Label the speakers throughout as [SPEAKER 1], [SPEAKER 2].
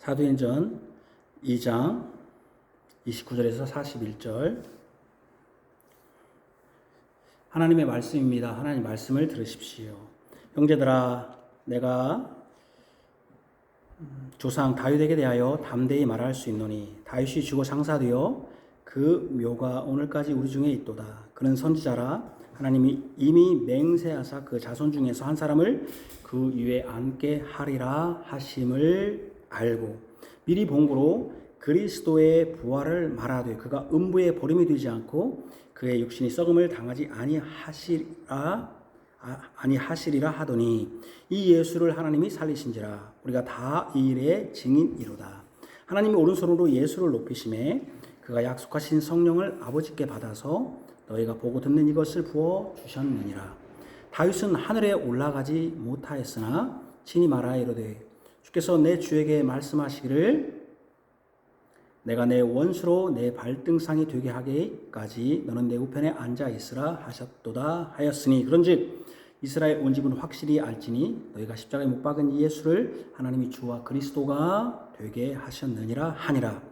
[SPEAKER 1] 사도행전 2장 29절에서 41절 하나님의 말씀입니다. 하나님 말씀을 들으십시오. 형제들아, 내가 조상 다윗에게 대하여 담대히 말할 수 있노니 다윗이 죽어 장사되어 그 묘가 오늘까지 우리 중에 있도다. 그는 선지자라. 하나님이 이미 맹세하사 그 자손 중에서 한 사람을 그 위에 앉게 하리라 하심을 알고 미리 본고로 그리스도의 부활을 말하되 그가 음부에 버림이 되지 않고 그의 육신이 썩음을 당하지 아니하시리라 하더니 이 예수를 하나님이 살리신지라. 우리가 다 이 일의 증인이로다. 하나님이 오른손으로 예수를 높이심에 그가 약속하신 성령을 아버지께 받아서 너희가 보고 듣는 이것을 부어 주셨느니라. 다윗은 하늘에 올라가지 못하였으나 친히 말하여 이르되 주께서 내 주에게 말씀하시기를 내가 내 원수로 내 발등상이 되게 하기까지 너는 내 우편에 앉아 있으라 하셨도다 하였으니 그런즉 이스라엘 온 집은 확실히 알지니 너희가 십자가에 못 박은 이 예수를 하나님이 주와 그리스도가 되게 하셨느니라 하니라.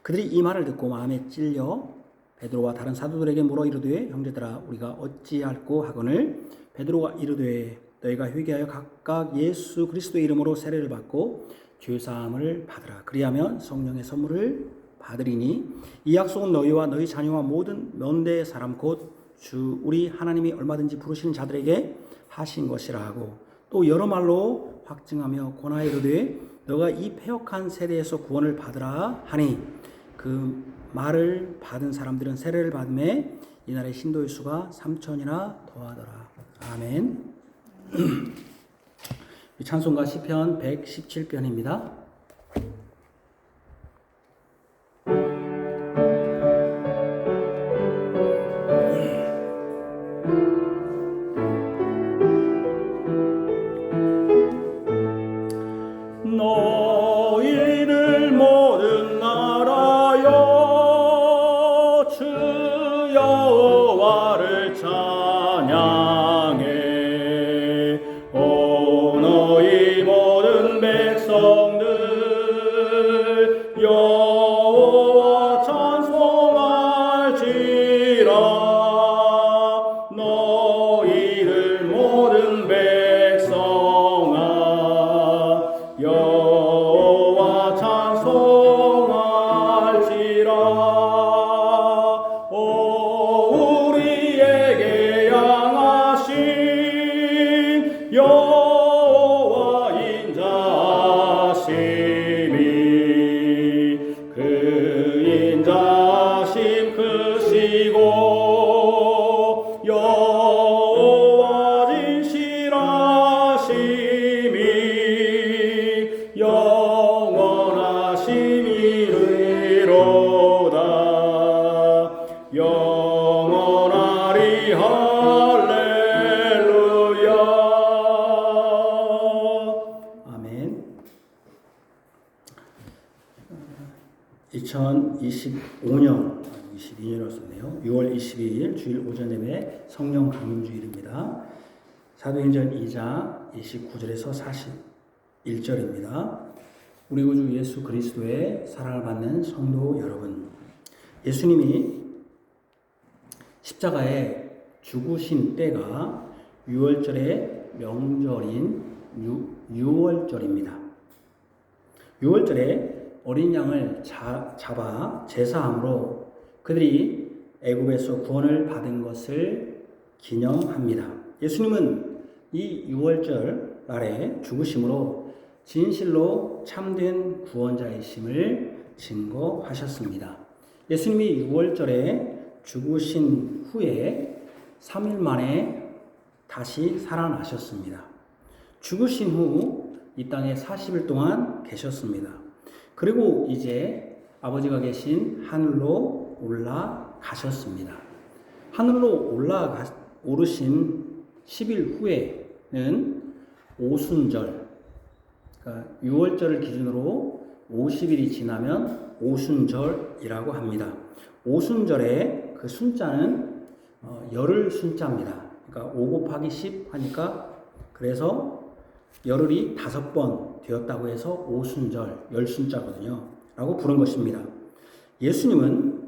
[SPEAKER 1] 그들이 이 말을 듣고 마음에 찔려 베드로와 다른 사도들에게 물어 이르되 형제들아 우리가 어찌할꼬 하거늘 베드로가 이르되 너희가 회개하여 각각 예수 그리스도의 이름으로 세례를 받고 죄사함을 받으라. 그리하면 성령의 선물을 받으리니 이 약속은 너희와 너희 자녀와 모든 면대의 사람 곧 주 우리 하나님이 얼마든지 부르시는 자들에게 하신 것이라 하고 또 여러 말로 확증하며 권하여 이르되 너가 이 패역한 세대에서 구원을 받으라 하니 그 말을 받은 사람들은 세례를 받음에 이날의 신도의 수가 3,000이나 더하더라. 아멘. 찬송가 시편 117편입니다.
[SPEAKER 2] 너희들 모든 나라여 주 여호와를 찬양해. 오 너희 모든 백성들 여호와 찬송할지라. 너희들 모든 백성아 여호와 찬송할지라. 오 우리에게 양하신 여호와 인자심이 그 인자심 크시고 여호와 진실하심이 영원하심이로다. 영원하리 할렐루야.
[SPEAKER 1] 아멘. 2025년 22년으로 썼네요. 6월 22일 주일 오전 예배 성령 강림 주일입니다. 사도행전 2장 29절에서 41절입니다. 우리 구주 예수 그리스도의 사랑을 받는 성도 여러분, 예수님이 십자가에 죽으신 때가 6월절의 명절인 6월절입니다. 6월절에 어린 양을 잡아 제사함으로 그들이 애굽에서 구원을 받은 것을 기념합니다. 예수님은 이 6월절 날에 죽으심으로 진실로 참된 구원자이심을 증거하셨습니다. 예수님이 6월절에 죽으신 후에 3일 만에 다시 살아나셨습니다. 죽으신 후 이 땅에 40일 동안 계셨습니다. 그리고 이제 아버지가 계신 하늘로 올라가셨습니다. 하늘로 오르신 10일 후에는 오순절, 그러니까 6월절을 기준으로 50일이 지나면 오순절이라고 합니다. 오순절의 그 순자는 열흘 순자입니다. 그러니까 5 곱하기 10 하니까 그래서 열흘이 5번 되었다고 해서 오순절, 열순자거든요. 라고 부른 것입니다. 예수님은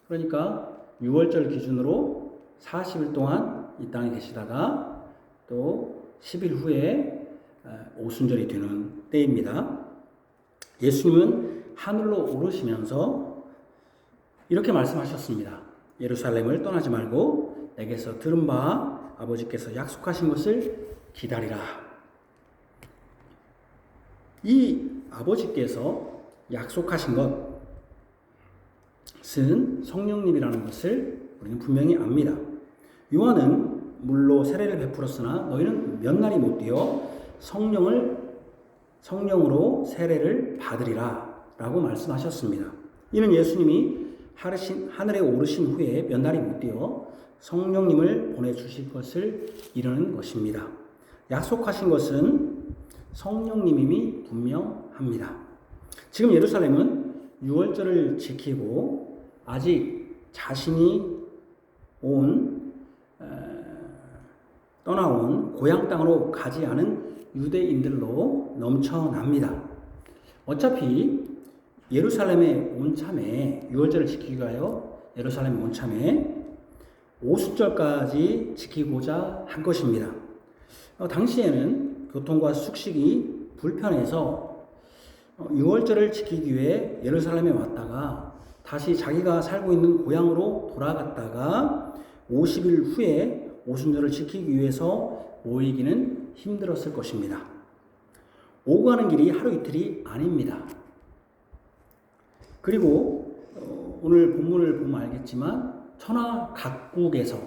[SPEAKER 1] 그러니까 6월절 기준으로 40일 동안 이 땅에 계시다가 또 10일 후에 오순절이 되는 때입니다. 예수님은 하늘로 오르시면서 이렇게 말씀하셨습니다. 예루살렘을 떠나지 말고 내게서 들은 바 아버지께서 약속하신 것을 기다리라. 이 아버지께서 약속하신 것은 성령님이라는 것을 우리는 분명히 압니다. 요한은 물로 세례를 베풀었으나 너희는 몇 날이 못 되어 성령으로 세례를 받으리라 라고 말씀하셨습니다. 이는 예수님이 하늘에 오르신 후에 몇 날이 못 되어 성령님을 보내주실 것을 이르는 것입니다. 약속하신 것은 성령님임이 분명합니다. 지금 예루살렘은 6월절을 지키고 아직 자신이 떠나온 고향 땅으로 가지 않은 유대인들로 넘쳐납니다. 어차피 예루살렘에 온 참에 6월절을 지키기 위하여 예루살렘에 온 참에 오순절까지 지키고자 한 것입니다. 당시에는 교통과 숙식이 불편해서 6월절을 지키기 위해 예루살렘에 왔다가 다시 자기가 살고 있는 고향으로 돌아갔다가 50일 후에 오순절을 지키기 위해서 모이기는 힘들었을 것입니다. 오고 가는 길이 하루 이틀이 아닙니다. 그리고 오늘 본문을 보면 알겠지만 천하 각국에서,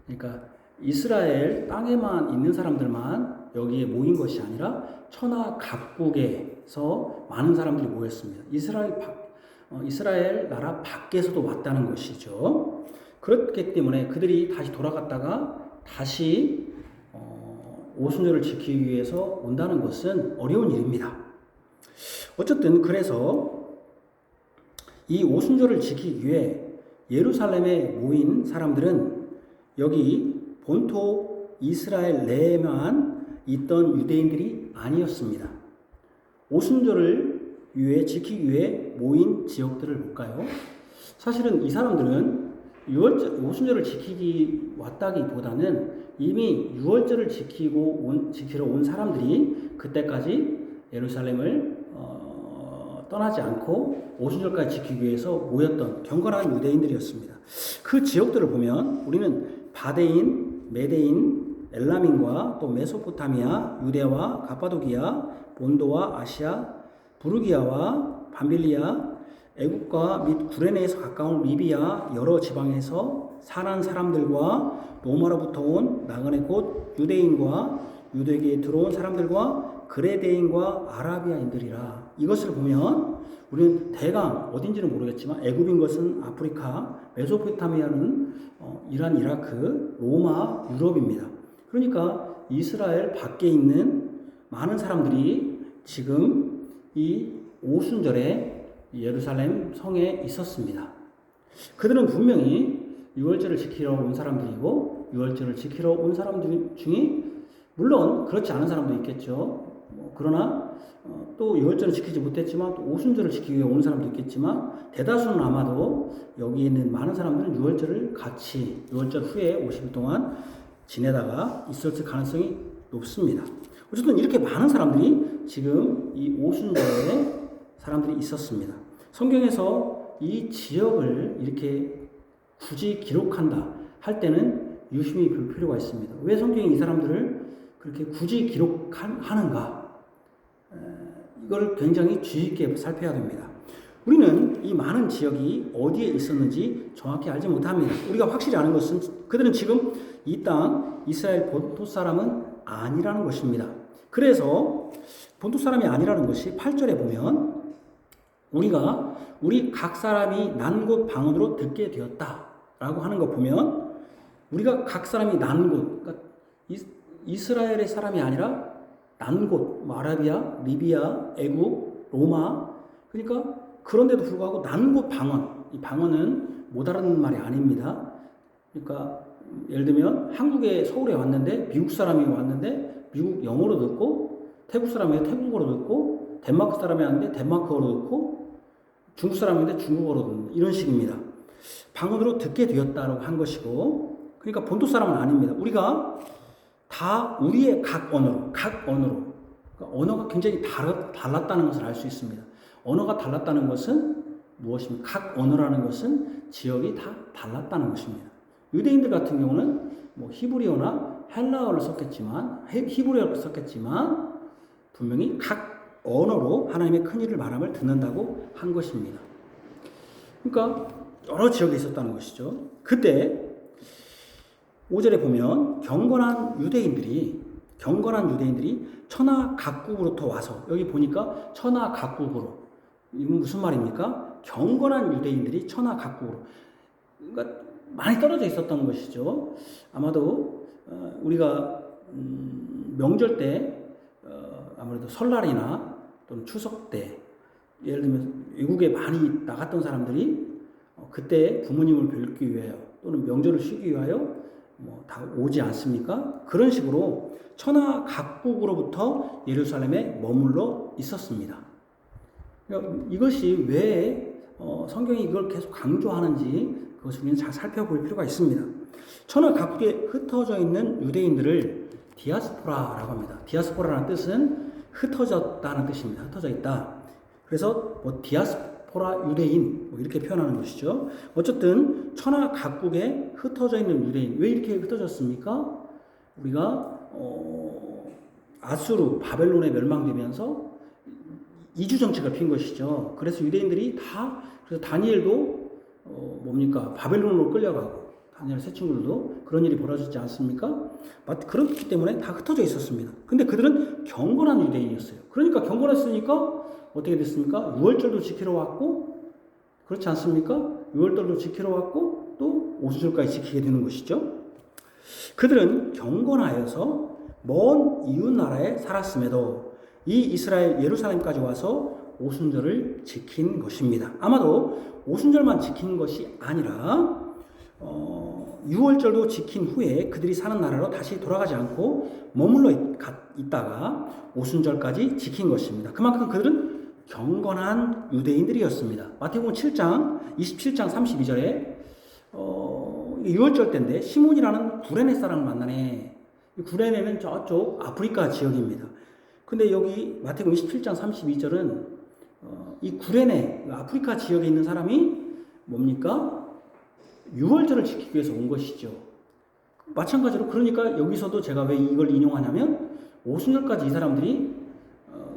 [SPEAKER 1] 그러니까 이스라엘 땅에만 있는 사람들만 여기에 모인 것이 아니라 천하 각국에서 많은 사람들이 모였습니다. 이스라엘 나라 밖에서도 왔다는 것이죠. 그렇기 때문에 그들이 다시 돌아갔다가 다시 오순절을 지키기 위해서 온다는 것은 어려운 일입니다. 어쨌든 그래서 이 오순절을 지키기 위해 예루살렘에 모인 사람들은 여기 본토 이스라엘 내에만 있던 유대인들이 아니었습니다. 오순절을 지키기 위해 모인 지역들을 볼까요? 사실은 이 사람들은 오순절을 지키기 왔다기보다는 이미 6월절을 지키러 온 사람들이 그때까지 예루살렘을 떠나지 않고 오순절까지 지키기 위해서 모였던 경건한 유대인들이었습니다. 그 지역들을 보면 우리는 바데인, 메데인, 엘라민과 또 메소포타미아, 유대와 가파도기아, 본도와 아시아, 부르기아와 밤빌리아, 애국과 및 구레네에서 가까운 리비아 여러 지방에서 사는 사람들과 로마로부터 온 나그네 곧 유대인과 유대계에 들어온 사람들과 그레데인과 아라비아인들이라. 이것을 보면 우리는 대강 어딘지는 모르겠지만 애굽인 것은 아프리카, 메소포타미아는 이란, 이라크, 로마, 유럽입니다. 그러니까 이스라엘 밖에 있는 많은 사람들이 지금 이 오순절에 예루살렘 성에 있었습니다. 그들은 분명히 6월절을 지키러 온 사람들이고 6월절을 지키러 온 사람들 중에 물론 그렇지 않은 사람도 있겠죠. 그러나 또 6월절을 지키지 못했지만 또 오순절을 지키기 위해 온 사람도 있겠지만 대다수는 아마도 여기 있는 많은 사람들은 6월절을 같이 6월절 후에 50일 동안 지내다가 있었을 가능성이 높습니다. 어쨌든 이렇게 많은 사람들이 지금 이 오순절에 사람들이 있었습니다. 성경에서 이 지역을 이렇게 굳이 기록한다 할 때는 유심히 볼 필요가 있습니다. 왜 성경이 이 사람들을 그렇게 굳이 기록하는가? 이걸 굉장히 주의 깊게 살펴야 됩니다. 우리는 이 많은 지역이 어디에 있었는지 정확히 알지 못합니다. 우리가 확실히 아는 것은 그들은 지금 이 땅 이스라엘 본토 사람은 아니라는 것입니다. 그래서 본토 사람이 아니라는 것이 8절에 보면 우리 각 사람이 난 곳 방언으로 듣게 되었다라고 하는 거 보면 우리가 각 사람이 난 곳, 그러니까 이스라엘의 사람이 아니라 난 곳, 아라비아, 리비아, 애국, 로마, 그러니까 그런데도 불구하고 난 곳 방언, 이 방언은 못 알아듣는 말이 아닙니다. 그러니까 예를 들면 한국에 서울에 왔는데 미국 사람이 왔는데 미국 영어로 듣고 태국 사람인데 태국어로 듣고, 덴마크 사람이 하는데 덴마크어로 듣고, 중국 사람인데 중국어로 듣는 이런 식입니다. 방언으로 듣게 되었다라고 한 것이고, 그러니까 본토 사람은 아닙니다. 우리가 다 우리의 각 언어로, 그러니까 언어가 굉장히 달랐다는 것을 알 수 있습니다. 언어가 달랐다는 것은 무엇입니까? 각 언어라는 것은 지역이 다 달랐다는 것입니다. 유대인들 같은 경우는 뭐 히브리어나 헬라어를 썼겠지만, 히브리어를 썼겠지만 분명히 각 언어로 하나님의 큰 일을 말함을 듣는다고 한 것입니다. 그러니까 여러 지역에 있었다는 것이죠. 그때 5절에 보면 경건한 유대인들이 천하 각국으로부터 와서, 여기 보니까 천하 각국으로, 이건 무슨 말입니까? 경건한 유대인들이 천하 각국으로, 그러니까 많이 떨어져 있었던 것이죠. 아마도 우리가 명절 때 아무래도 설날이나 또는 추석 때, 예를 들면 외국에 많이 나갔던 사람들이 그때 부모님을 뵙기 위하여 또는 명절을 쉬기 위하여 다 오지 않습니까? 그런 식으로 천하 각국으로부터 예루살렘에 머물러 있었습니다. 그러니까 이것이 왜 성경이 이걸 계속 강조하는지 그것을 우리는 잘 살펴볼 필요가 있습니다. 천하 각국에 흩어져 있는 유대인들을 디아스포라라고 합니다. 디아스포라라는 뜻은 흩어졌다는 뜻입니다. 흩어져 있다. 그래서 디아스포라 유대인 이렇게 표현하는 것이죠. 어쨌든 천하 각국에 흩어져 있는 유대인, 왜 이렇게 흩어졌습니까? 우리가 아수르 바벨론에 멸망되면서 이주 정책을 핀 것이죠. 그래서 유대인들이 그래서 다니엘도 바벨론으로 끌려가고, 다니엘 세 친구들도 그런 일이 벌어지지 않습니까? 그렇기 때문에 다 흩어져 있었습니다. 근데 그들은 경건한 유대인이었어요. 그러니까 경건했으니까 어떻게 됐습니까? 유월절도 지키러 왔고, 그렇지 않습니까? 유월절도 지키러 왔고, 또 오순절까지 지키게 되는 것이죠. 그들은 경건하여서 먼 이웃 나라에 살았음에도 이 이스라엘 예루살렘까지 와서 오순절을 지킨 것입니다. 아마도 오순절만 지킨 것이 아니라 유월절도 지킨 후에 그들이 사는 나라로 다시 돌아가지 않고 머물러 있다가 오순절까지 지킨 것입니다. 그만큼 그들은 경건한 유대인들이었습니다. 마태복음 7장 27장 32절에 유월절 때인데 시몬이라는 구레네 사람을 만나네. 구레네는 저쪽 아프리카 지역입니다. 근데 여기 마태복음 27장 32절은 이 구레네 아프리카 지역에 있는 사람이 뭡니까? 유월절을 지키기 위해서 온 것이죠. 마찬가지로 그러니까 여기서도 제가 왜 이걸 인용하냐면 오순절까지 이 사람들이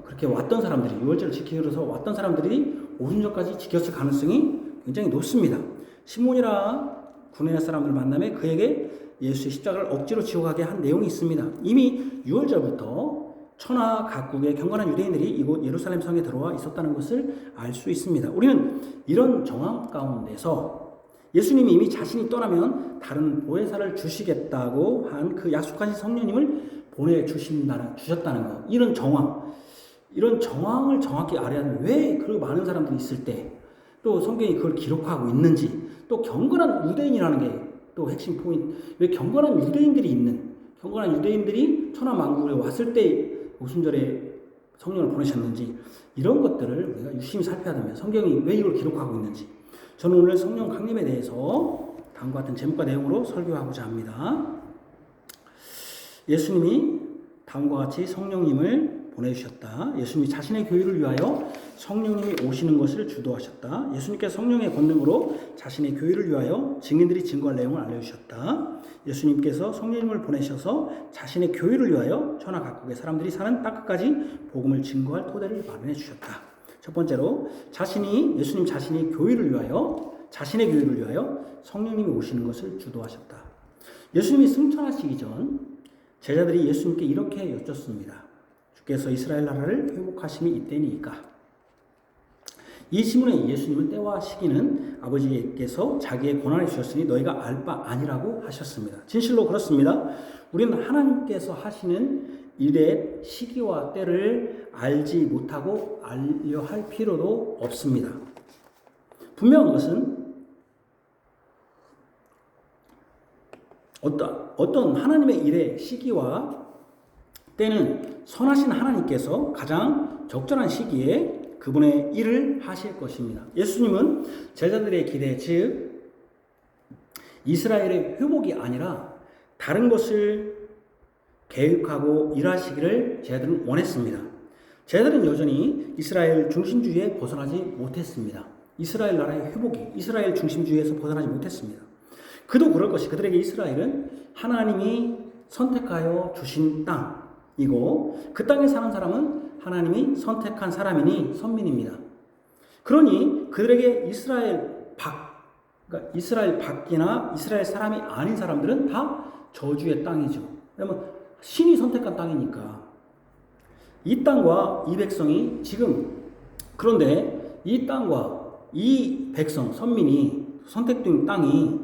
[SPEAKER 1] 그렇게 왔던 사람들이, 유월절을 지키기 위해서 왔던 사람들이 오순절까지 지켰을 가능성이 굉장히 높습니다. 시몬이라 구레네 사람들 만남에 그에게 예수의 십자가를 억지로 지고 가게 한 내용이 있습니다. 이미 유월절부터 천하 각국의 경건한 유대인들이 이곳 예루살렘 성에 들어와 있었다는 것을 알 수 있습니다. 우리는 이런 정황 가운데서 예수님이 이미 자신이 떠나면 다른 보혜사를 주시겠다고 한 그 약속하신 성령님을 주셨다는 것, 이런 정황을 정확히 알아야 왜 그 많은 사람들이 있을 때 또 성경이 그걸 기록하고 있는지, 또 경건한 유대인이라는 게 또 핵심 포인트, 왜 경건한 유대인들이 천하 만국에 왔을 때 오순절에 성령을 보내셨는지, 이런 것들을 우리가 유심히 살펴야 됩니다. 성경이 왜 이걸 기록하고 있는지. 저는 오늘 성령 강림에 대해서 다음과 같은 제목과 내용으로 설교하고자 합니다. 예수님이 다음과 같이 성령님을 보내주셨다. 예수님이 자신의 교회를 위하여 성령님이 오시는 것을 주도하셨다. 예수님께서 성령의 권능으로 자신의 교회를 위하여 증인들이 증거할 내용을 알려주셨다. 예수님께서 성령님을 보내셔서 자신의 교회를 위하여 천하 각국의 사람들이 사는 땅끝까지 복음을 증거할 토대를 마련해 주셨다. 첫 번째로 예수님 자신이 자신의 교회를 위하여 성령님이 오시는 것을 주도하셨다. 예수님이 승천하시기 전 제자들이 예수님께 이렇게 여쭙습니다. 주께서 이스라엘 나라를 회복하심이 이때니까? 이 질문에 예수님은 때와 시기는 아버지께서 자기의 권한에 주셨으니 너희가 알 바 아니라고 하셨습니다. 진실로 그렇습니다. 우리는 하나님께서 하시는 일의 시기와 때를 알지 못하고 알려 할 필요도 없습니다. 분명한 것은 어떤 하나님의 일의 시기와 때는 선하신 하나님께서 가장 적절한 시기에 그분의 일을 하실 것입니다. 예수님은 제자들의 기대, 즉 이스라엘의 회복이 아니라 다른 것을 계획하고 일하시기를 제자들은 원했습니다. 제자들은 여전히 이스라엘 중심주의에 벗어나지 못했습니다. 이스라엘 나라의 회복이 이스라엘 중심주의에서 벗어나지 못했습니다. 그도 그럴 것이 그들에게 이스라엘은 하나님이 선택하여 주신 땅이고 그 땅에 사는 사람은 하나님이 선택한 사람이니 선민입니다. 그러니 그들에게 그러니까 이스라엘 밖이나 이스라엘 사람이 아닌 사람들은 다 저주의 땅이죠. 왜냐면 신이 선택한 땅이니까. 이 땅과 이 백성이 지금 그런데 이 땅과 이 백성 선민이 선택된 땅이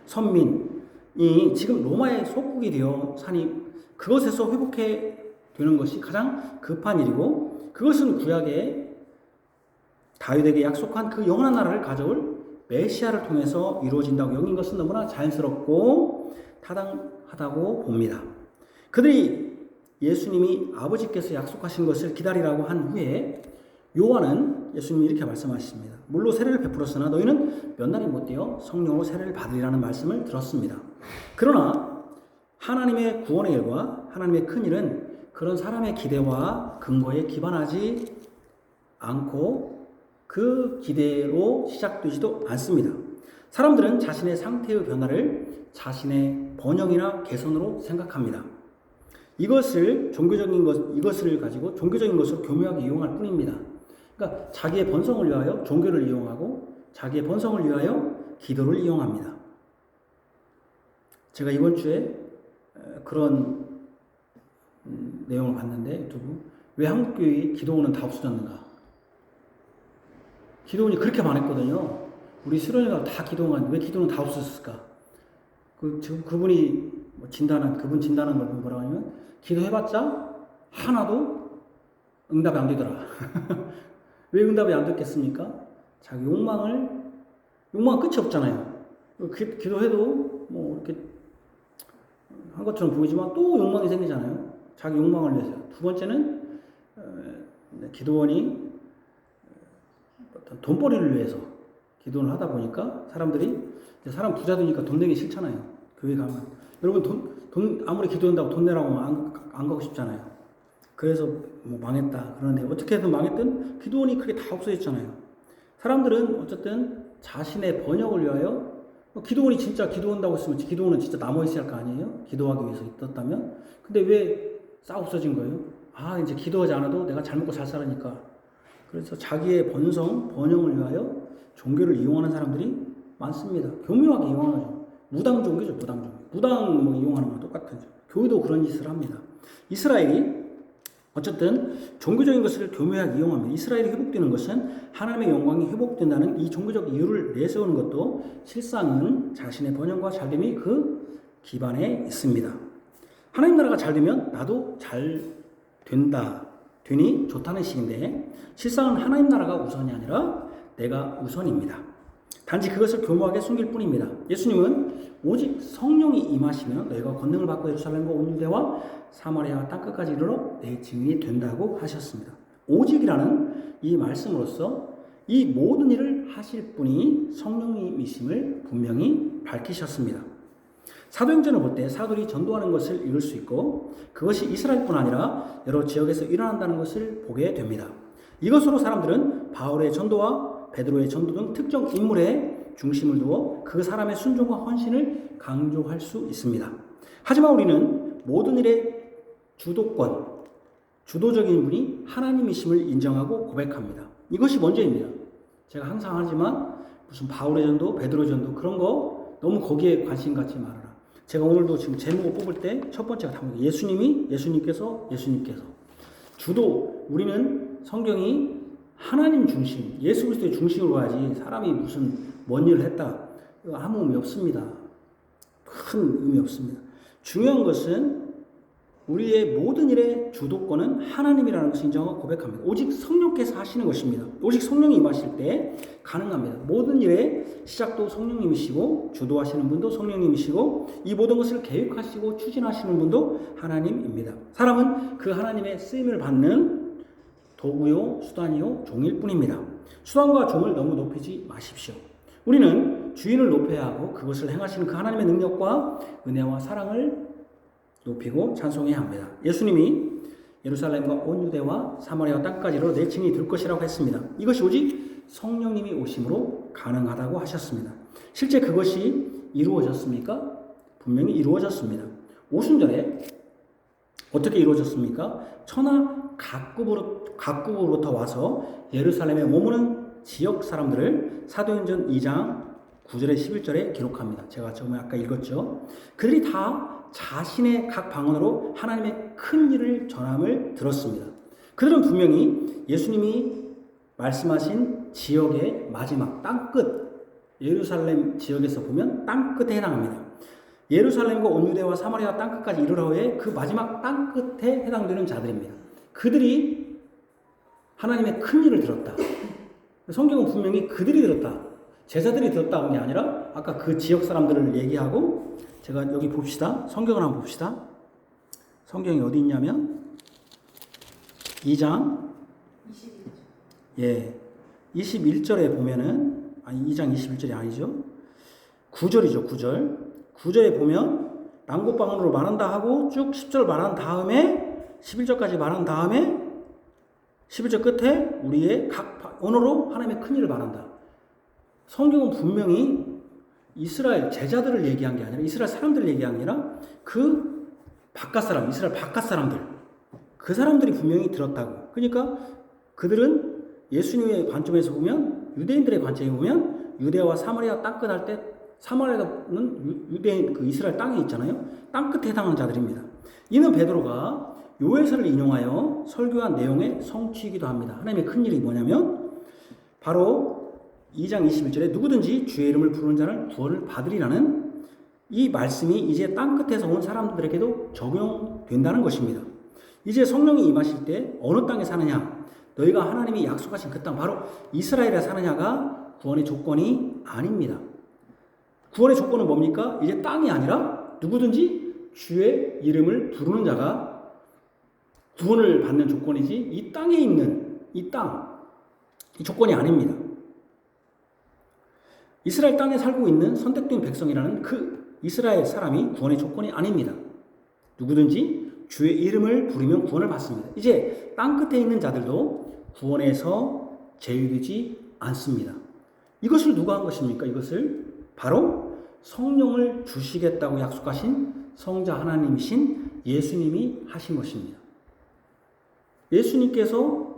[SPEAKER 1] 선민이 지금 로마의 속국이 되어 사니 그것에서 회복해 되는 것이 가장 급한 일이고 그것은 구약에 다윗에게 약속한 그 영원한 나라를 가져올 메시아를 통해서 이루어진다고 여긴 것은 너무나 자연스럽고 타당하다고 봅니다. 그들이 예수님이 아버지께서 약속하신 것을 기다리라고 한 후에 요한은 예수님이 이렇게 말씀하십니다. 물로 세례를 베풀었으나 너희는 몇 날이 못되어 성령으로 세례를 받으리라는 말씀을 들었습니다. 그러나 하나님의 구원의 일과 하나님의 큰 일은 그런 사람의 기대와 근거에 기반하지 않고 그 기대로 시작되지도 않습니다. 사람들은 자신의 상태의 변화를 자신의 번영이나 개선으로 생각합니다. 이것을 가지고 종교적인 것으로 교묘하게 이용할 뿐입니다. 그러니까 자기의 번성을 위하여 종교를 이용하고 자기의 번성을 위하여 기도를 이용합니다. 제가 이번 주에 그런 내용을 봤는데 유튜브 왜 한국교회 기도원은 다 없어졌는가? 기도원이 그렇게 많았거든요. 우리 수련회가 다 기도원 왜 기도는 다 없었을까? 지금 그분이 진단한 걸 뭐라고 하냐면 기도해봤자 하나도 응답이 안 되더라. 왜 응답이 안 됐겠습니까? 자기 욕망 끝이 없잖아요. 기도해도 뭐 이렇게 한 것처럼 보이지만 또 욕망이 생기잖아요. 자기 욕망을 위해서. 두 번째는 기도원이 어떤 돈벌이를 위해서 기도를 하다 보니까 사람 부자 되니까 돈 내기 싫잖아요. 교회 가면. 여러분 돈 아무리 기도한다고 돈 내라고 하면 안 가고 싶잖아요. 그래서 뭐 망했다. 그런데 어떻게든 망했든 기도원이 그게 다 없어졌잖아요. 사람들은 어쨌든 자신의 번역을 위하여 기도원이 진짜 기도한다고 했으면 기도원은 진짜 남아있어야 할 거 아니에요? 기도하기 위해서 있었다면? 근데 왜 싹 없어진 거예요? 이제 기도하지 않아도 내가 잘 먹고 잘 살으니까. 그래서 자기의 번영을 위하여 종교를 이용하는 사람들이 많습니다. 교묘하게 이용하죠. 무당 종교죠, 무당 종교. 무당 이용하는 거랑 똑같은 죠. 교회도 그런 짓을 합니다. 이스라엘이 어쨌든 종교적인 것을 교묘하게 이용합니다. 이스라엘이 회복되는 것은 하나님의 영광이 회복된다는 이 종교적 이유를 내세우는 것도 실상은 자신의 번영과 잘됨이 그 기반에 있습니다. 하나님 나라가 잘 되면 나도 잘 되니 좋다는 식인데 실상은 하나님 나라가 우선이 아니라 내가 우선입니다. 단지 그것을 교묘하게 숨길 뿐입니다. 예수님은 오직 성령이 임하시면 너희가 권능을 받고 예루살렘과 온 유대와 사마리아 땅끝까지 이르러 내 증인이 된다고 하셨습니다. 오직이라는 이 말씀으로써 이 모든 일을 하실 분이 성령님이심을 분명히 밝히셨습니다. 사도행전을 볼 때 사도들이 전도하는 것을 읽을 수 있고 그것이 이스라엘뿐 아니라 여러 지역에서 일어난다는 것을 보게 됩니다. 이것으로 사람들은 바울의 전도와 베드로의 전도 등 특정 인물에 중심을 두어 그 사람의 순종과 헌신을 강조할 수 있습니다. 하지만 우리는 모든 일의 주도적인 분이 하나님이심을 인정하고 고백합니다. 이것이 먼저입니다. 제가 항상 하지만 무슨 바울의 전도, 베드로의 전도 그런 거 너무 거기에 관심 갖지 말아라. 제가 오늘도 지금 제목을 뽑을 때 첫 번째가 답니다. 예수님께서 우리는 성경이 하나님 중심, 예수 그리스도의 중심으로 가야지 사람이 무슨 뭔 일을 했다. 아무 의미 없습니다. 큰 의미 없습니다. 중요한 것은 우리의 모든 일의 주도권은 하나님이라는 것을 인정하고 고백합니다. 오직 성령께서 하시는 것입니다. 오직 성령이 임하실 때 가능합니다. 모든 일의 시작도 성령님이시고 주도하시는 분도 성령님이시고 이 모든 것을 계획하시고 추진하시는 분도 하나님입니다. 사람은 그 하나님의 쓰임을 받는 도구요, 수단이요, 종일 뿐입니다. 수단과 종을 너무 높이지 마십시오. 우리는 주인을 높여야 하고 그것을 행하시는 그 하나님의 능력과 은혜와 사랑을 높이고 찬송해야 합니다. 예수님이 예루살렘과 온 유대와 사마리아 땅까지로 내 증인이 될 것이라고 했습니다. 이것이 오직 성령님이 오심으로 가능하다고 하셨습니다. 실제 그것이 이루어졌습니까? 분명히 이루어졌습니다. 오순절에 어떻게 이루어졌습니까? 천하 각국으로부터 와서 예루살렘에 머무는 지역 사람들을 사도행전 2장 9절에 11절에 기록합니다. 제가 처음에 아까 읽었죠. 그들이 다 자신의 각 방언으로 하나님의 큰 일을 전함을 들었습니다. 그들은 분명히 예수님이 말씀하신 지역의 마지막 땅끝, 예루살렘 지역에서 보면 땅끝에 해당합니다. 예루살렘과 온 유대와 사마리아 땅끝까지 이르러의 그 마지막 땅끝에 해당되는 자들입니다. 그들이 하나님의 큰 일을 들었다. 성경은 분명히 그들이 들었다. 제자들이 들었다는 게 아니라 아까 그 지역 사람들을 얘기하고 제가 여기 봅시다. 성경을 한번 봅시다. 성경이 어디 있냐면 2장 21절에 보면은 2장 21절이 아니죠. 9절이죠. 9절에 보면 난곳방언으로 말한다 하고 쭉 10절 말한 다음에 11절까지 말한 다음에 11절 끝에 우리의 각 언어로 하나님의 큰 일을 말한다. 성경은 분명히 이스라엘 제자들을 얘기한 게 아니라 이스라엘 사람들을 얘기한 게 아니라 그 바깥 사람, 이스라엘 바깥 사람들 그 사람들이 분명히 들었다고. 그러니까 그들은 예수님의 관점에서 보면 유대인들의 관점에 보면 유대와 사마리아 땅끝 할 때 사마리아는 유대인 그 이스라엘 땅에 있잖아요. 땅끝에 해당하는 자들입니다. 이는 베드로가 요엘서를 인용하여 설교한 내용의 성취이기도 합니다. 하나님의 큰 일이 뭐냐면 바로 2장 21절에 누구든지 주의 이름을 부르는 자는 구원을 받으리라는 이 말씀이 이제 땅끝에서 온 사람들에게도 적용된다는 것입니다. 이제 성령이 임하실 때 어느 땅에 사느냐? 너희가 하나님이 약속하신 그 땅, 바로 이스라엘에 사느냐가 구원의 조건이 아닙니다. 구원의 조건은 뭡니까? 이제 땅이 아니라 누구든지 주의 이름을 부르는 자가 구원을 받는 조건이지 이 땅에 있는 이 땅, 이 조건이 아닙니다. 이스라엘 땅에 살고 있는 선택된 백성이라는 그 이스라엘 사람이 구원의 조건이 아닙니다. 누구든지 주의 이름을 부르면 구원을 받습니다. 이제 땅끝에 있는 자들도 구원에서 제외되지 않습니다. 이것을 누가 한 것입니까? 이것을 바로 성령을 주시겠다고 약속하신 성자 하나님이신 예수님이 하신 것입니다. 예수님께서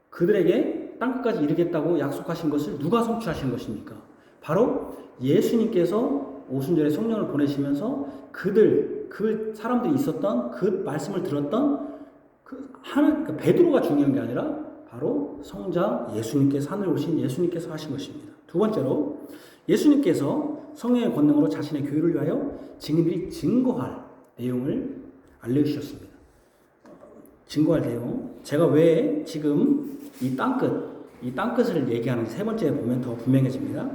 [SPEAKER 1] 그들에게 땅끝까지 이르겠다고 약속하신 것을 누가 성취하신 것입니까? 바로 예수님께서 오순절에 성령을 보내시면서 그 사람들이 있었던 그 말씀을 들었던 그러니까 베드로가 중요한 게 아니라 바로 성자 예수님께서 하늘 오신 예수님께서 하신 것입니다. 두 번째로 예수님께서 성령의 권능으로 자신의 교회를 위하여 증인들이 증거할 내용을 알려주셨습니다. 증거할 내용. 제가 왜 지금 이 땅끝을 얘기하는 세 번째 보면 더 분명해집니다.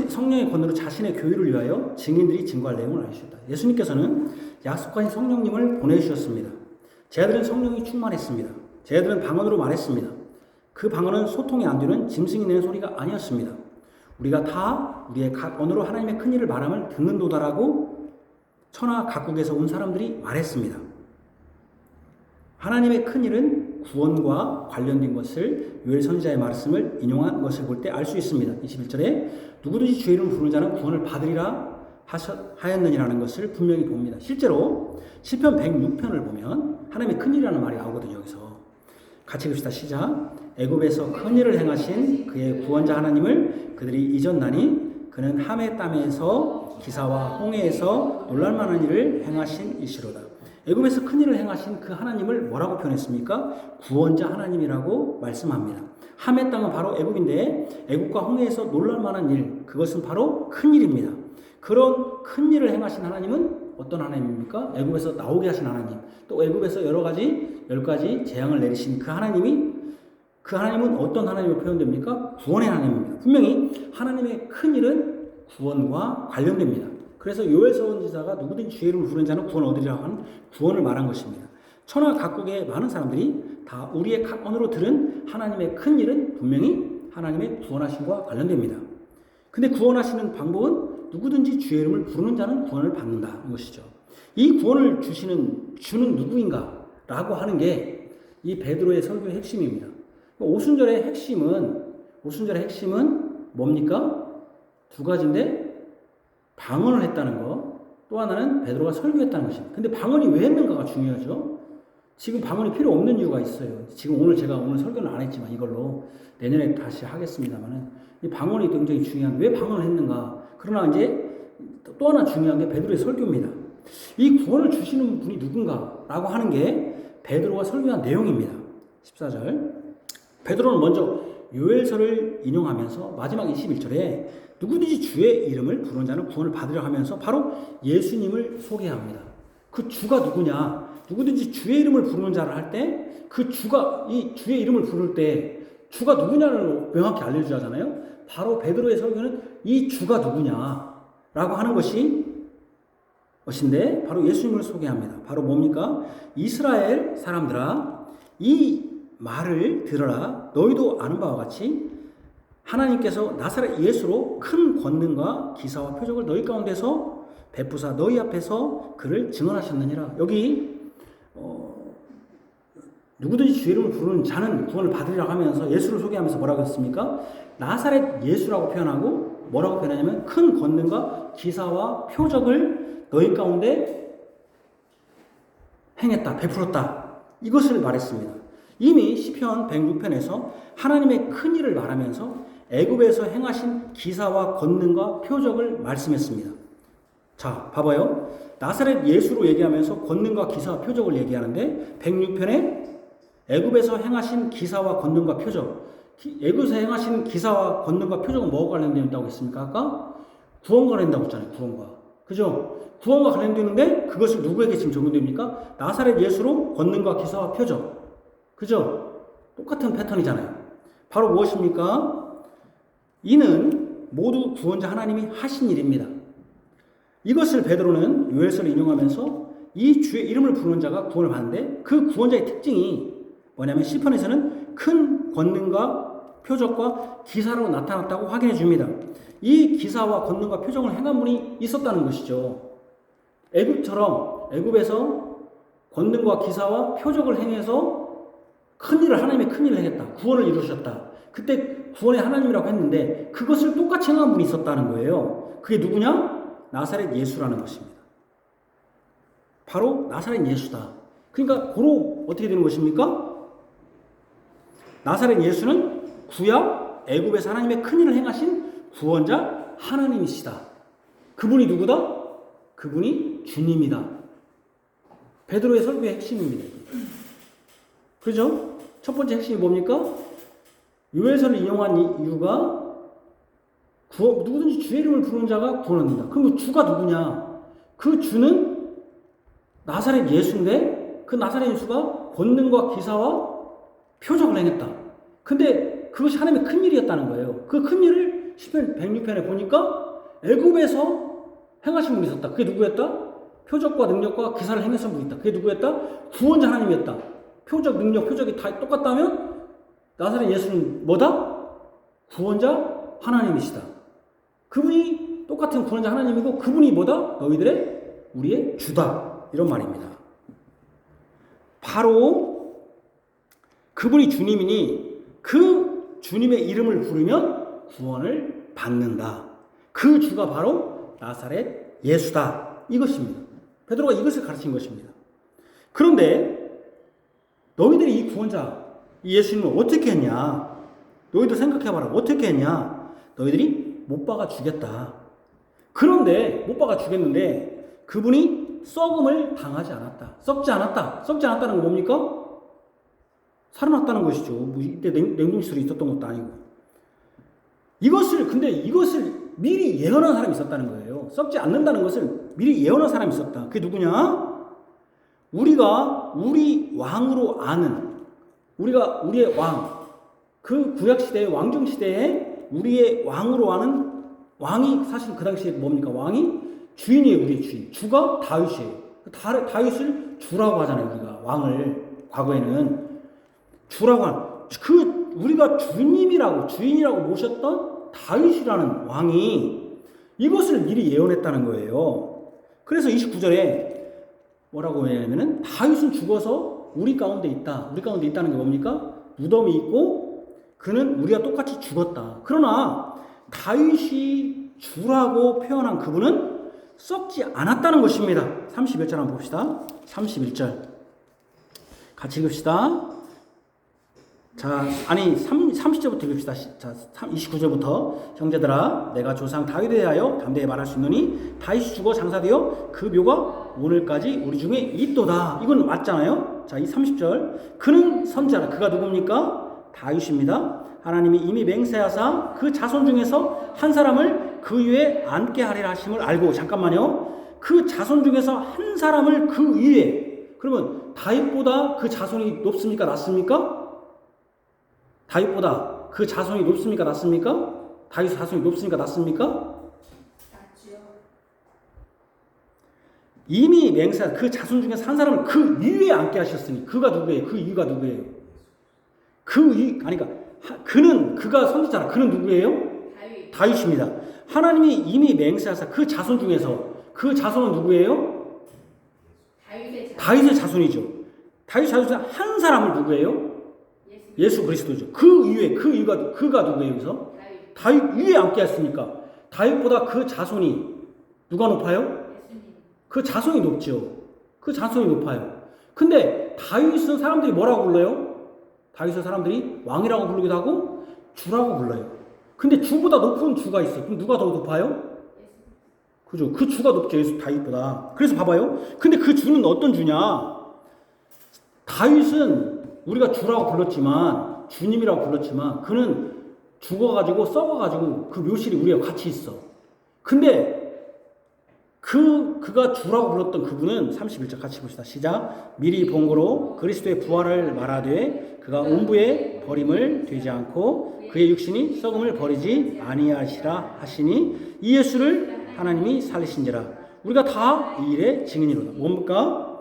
[SPEAKER 1] 성령의 권능으로 자신의 교회를 위하여 증인들이 증거할 내용을 알려주셨다. 예수님께서는 약속하신 성령님을 보내주셨습니다. 제자들은 성령이 충만했습니다. 제자들은 방언으로 말했습니다. 그 방언은 소통이 안 되는 짐승이 내는 소리가 아니었습니다. 우리가 다 우리의 각 언어로 하나님의 큰 일을 말함을 듣는도다라고 천하 각국에서 온 사람들이 말했습니다. 하나님의 큰 일은 구원과 관련된 것을 요엘 선지자의 말씀을 인용한 것을 볼 때 알 수 있습니다. 21절에 누구든지 주의 이름을 부르는 자는 구원을 받으리라 하였느니라는 것을 분명히 봅니다. 실제로 시편 106편을 보면 하나님의 큰 일이라는 말이 나오거든요. 여기서 같이 읽읍시다. 시작. 애굽에서 큰 일을 행하신 그의 구원자 하나님을 그들이 잊었나니 그는 함의 땀에서 기사와 홍해에서 놀랄만한 일을 행하신 이시로다. 애굽에서 큰 일을 행하신 그 하나님을 뭐라고 표현했습니까? 구원자 하나님이라고 말씀합니다. 함의 땅은 바로 애굽인데 애굽과 홍해에서 놀랄만한 일, 그것은 바로 큰 일입니다. 그런 큰 일을 행하신 하나님은 어떤 하나님입니까? 애굽에서 나오게 하신 하나님. 또 애굽에서 여러 가지 10가지 재앙을 내리신 그 하나님은 어떤 하나님으로 표현됩니까? 구원의 하나님입니다. 분명히 하나님의 큰 일은 구원과 관련됩니다. 그래서 요엘 선지자가 누구든지 주의 이름을 부르는 자는 구원 얻으리라고 하는 구원을 말한 것입니다. 천하 각국의 많은 사람들이 다 우리의 언어로 들은 하나님의 큰 일은 분명히 하나님의 구원하심과 관련됩니다. 근데 구원하시는 방법은 누구든지 주의 이름을 부르는 자는 구원을 받는다. 이것이죠. 이 구원을 주는 누구인가? 라고 하는 게 이 베드로의 설교의 핵심입니다. 오순절의 핵심은 뭡니까? 두 가지인데, 방언을 했다는 거, 또 하나는 베드로가 설교했다는 것입니다. 근데 방언이 왜 했는가가 중요하죠. 지금 방언이 필요 없는 이유가 있어요. 지금 제가 오늘 설교는 안 했지만 이걸로 내년에 다시 하겠습니다만은 이 방언이 굉장히 중요한, 왜 방언을 했는가. 그러나 이제 또 하나 중요한 게 베드로의 설교입니다. 이 구원을 주시는 분이 누군가라고 하는 게 베드로가 설교한 내용입니다. 14절. 베드로는 먼저 요엘서를 인용하면서 마지막 21절에 누구든지 주의 이름을 부르는 자는 구원을 받으려 하면서 바로 예수님을 소개합니다. 그 주가 누구냐? 누구든지 주의 이름을 부르는 자를 할 때 그 주가, 이 주의 이름을 부를 때 주가 누구냐를 명확히 알려주자 하잖아요. 바로 베드로의 설교는 이 주가 누구냐라고 하는 것인데 바로 예수님을 소개합니다. 바로 뭡니까? 이스라엘 사람들아, 이 말을 들어라. 너희도 아는 바와 같이 하나님께서 나사렛 예수로 큰 권능과 기사와 표적을 너희 가운데서 베푸사 너희 앞에서 그를 증언하셨느니라. 여기 누구든지 주의 이름을 부르는 자는 구원을 받으리라고 하면서 예수를 소개하면서 뭐라고 했습니까? 나사렛 예수라고 표현하고 뭐라고 표현하냐면 큰 권능과 기사와 표적을 너희 가운데 행했다, 베풀었다. 이것을 말했습니다. 이미 시편 106편에서 하나님의 큰 일을 말하면서 애굽에서 행하신 기사와 권능과 표적을 말씀했습니다. 자, 봐봐요. 나사렛 예수로 얘기하면서 권능과 기사와 표적을 얘기하는데 106편에 애굽에서 행하신 기사와 권능과 표적, 애굽에서 행하신 기사와 권능과 표적은 뭐가 관련되어 있다고 했습니까? 아까 구원과 관련된다고 했잖아요. 구원과. 그죠? 구원과 관련되는데 그것을 누구에게 지금 적용됩니까? 나사렛 예수로 권능과 기사와 표적. 그죠? 똑같은 패턴이잖아요. 바로 무엇입니까? 이는 모두 구원자 하나님이 하신 일입니다. 이것을 베드로는 요엘서를 인용하면서 이 주의 이름을 부르는 자가 구원을 받는데 그 구원자의 특징이 뭐냐면 시편에서는 큰 권능과 표적과 기사로 나타났다고 확인해 줍니다. 이 기사와 권능과 표적을 행한 분이 있었다는 것이죠. 애굽에서 권능과 기사와 표적을 행해서 하나님의 큰 일을 행했다. 구원을 이루셨다. 그때 구원의 하나님이라고 했는데 그것을 똑같이 행한 분이 있었다는 거예요. 그게 누구냐? 나사렛 예수라는 것입니다. 바로 나사렛 예수다. 그러니까 고로 어떻게 되는 것입니까? 나사렛 예수는 구약 애굽에서 하나님의 큰 일을 행하신 구원자 하나님이시다. 그분이 누구다? 그분이 주님이다. 베드로의 설교의 핵심입니다. 그죠? 첫 번째 핵심이 뭡니까? 요엘서를 인용한 이유가 누구든지 주의 이름을 부르는 자가 구원합니다. 그럼 그 주가 누구냐? 그 주는 나사렛 예수인데 그 나사렛 예수가 권능과 기사와 표적을 행했다. 근데 그것이 하나님의 큰 일이었다는 거예요. 그 큰 일을 시편 106편에 보니까 애굽에서 행하신 분이 있었다. 그게 누구였다? 표적과 능력과 기사를 행하신 분이 있다. 그게 누구였다? 구원자 하나님이었다. 표적, 능력, 표적이 다 똑같다면 나사렛 예수는 뭐다? 구원자 하나님이시다. 그분이 똑같은 구원자 하나님이고 그분이 뭐다? 우리의 주다. 이런 말입니다. 바로 그분이 주님이니 그 주님의 이름을 부르면 구원을 받는다. 그 주가 바로 나사렛 예수다. 이것입니다. 베드로가 이것을 가르친 것입니다. 그런데 너희들이 이 구원자, 이 예수님을 어떻게 했냐? 너희들 생각해봐라. 어떻게 했냐? 너희들이 못 박아 죽였다. 그런데 못 박아 죽였는데 그분이 썩음을 당하지 않았다. 썩지 않았다. 썩지 않았다는 건 뭡니까? 살아났다는 것이죠. 뭐 이때 냉동시설이 있었던 것도 아니고. 이것을 미리 예언한 사람이 있었다는 거예요. 썩지 않는다는 것을 미리 예언한 사람이 있었다. 그게 누구냐? 우리가 우리 왕으로 아는, 우리가 우리의 왕, 그 구약시대의 왕정시대에 우리의 왕으로 아는 왕이 사실 그 당시에 뭡니까? 왕이 주인이에요. 우리의 주인. 주가 다윗이에요. 다윗을 주라고 하잖아요. 우리가 왕을 과거에는 주라고 하는, 그 우리가 주님이라고 주인이라고 모셨던 다윗이라는 왕이 이것을 미리 예언했다는 거예요. 그래서 29절에 뭐라고 해냐면은 다윗은 죽어서 우리 가운데 있다. 우리 가운데 있다는 게 뭡니까? 무덤이 있고 그는 우리가 똑같이 죽었다. 그러나 다윗이 주라고 표현한 그분은 썩지 않았다는 것입니다. 31절 한번 봅시다. 31절 같이 읽읍시다. 자, 아니 30절부터 읽읍시다. 자, 29절부터 형제들아 내가 조상 다윗에 대하여 담대히 말할 수 있노니 다윗이 죽어 장사되어 그 묘가 오늘까지 우리 중에 있도다. 이건 맞잖아요. 자, 이 30절 그는 선지자라. 그가 누굽니까? 다윗입니다. 하나님이 이미 맹세하사 그 자손 중에서 한 사람을 그 위에 앉게 하리라 하심을 알고, 잠깐만요. 그 자손 중에서 한 사람을 그 위에, 그러면 다윗보다 그 자손이 높습니까? 낮습니까? 다윗보다 그 자손이 높습니까? 낮습니까? 다윗 자손이 높습니까? 낮습니까?
[SPEAKER 3] 낮죠.
[SPEAKER 1] 이미 맹세한 그 자손 중에서 한 사람을 그 위에 앉게 하셨으니 그가 누구예요? 그 위가 누구예요? 그 위, 아니 그러니까 그가 선지자라. 그는 누구예요? 다윗입니다. 하나님이 이미 맹세하사 그 자손 중에서, 그 자손은 누구예요? 다윗의 자손이죠. 다윗 자손 중에 한 사람을 누구예요? 예수 그리스도죠. 그 위에, 그가 누구예요? 여기서 다윗 위에 앉게 했으니까 다윗보다 그 자손이 누가 높아요? 그 자손이 높죠. 그 자손이 높아요. 근데 다윗은 사람들이 뭐라고 불러요? 다윗은 사람들이 왕이라고 부르기도 하고 주라고 불러요. 근데 주보다 높은 주가 있어요. 그럼 누가 더 높아요? 그죠? 그 주가 높죠. 예수 다윗보다. 그래서 봐봐요. 근데 그 주는 어떤 주냐? 다윗은 우리가 주라고 불렀지만, 주님이라고 불렀지만, 그는 죽어가지고 썩어가지고 그 묘실이 우리와 같이 있어. 근데 그가 주라고 불렀던 그분은 31절 같이 봅시다. 시작. 미리 본 거로 그리스도의 부활을 말하되 그가 음부에 버림을 되지 않고 그의 육신이 썩음을 버리지 아니하시라 하시니 이 예수를 하나님이 살리신지라. 우리가 다 이 일의 증인이로다. 뭡니까?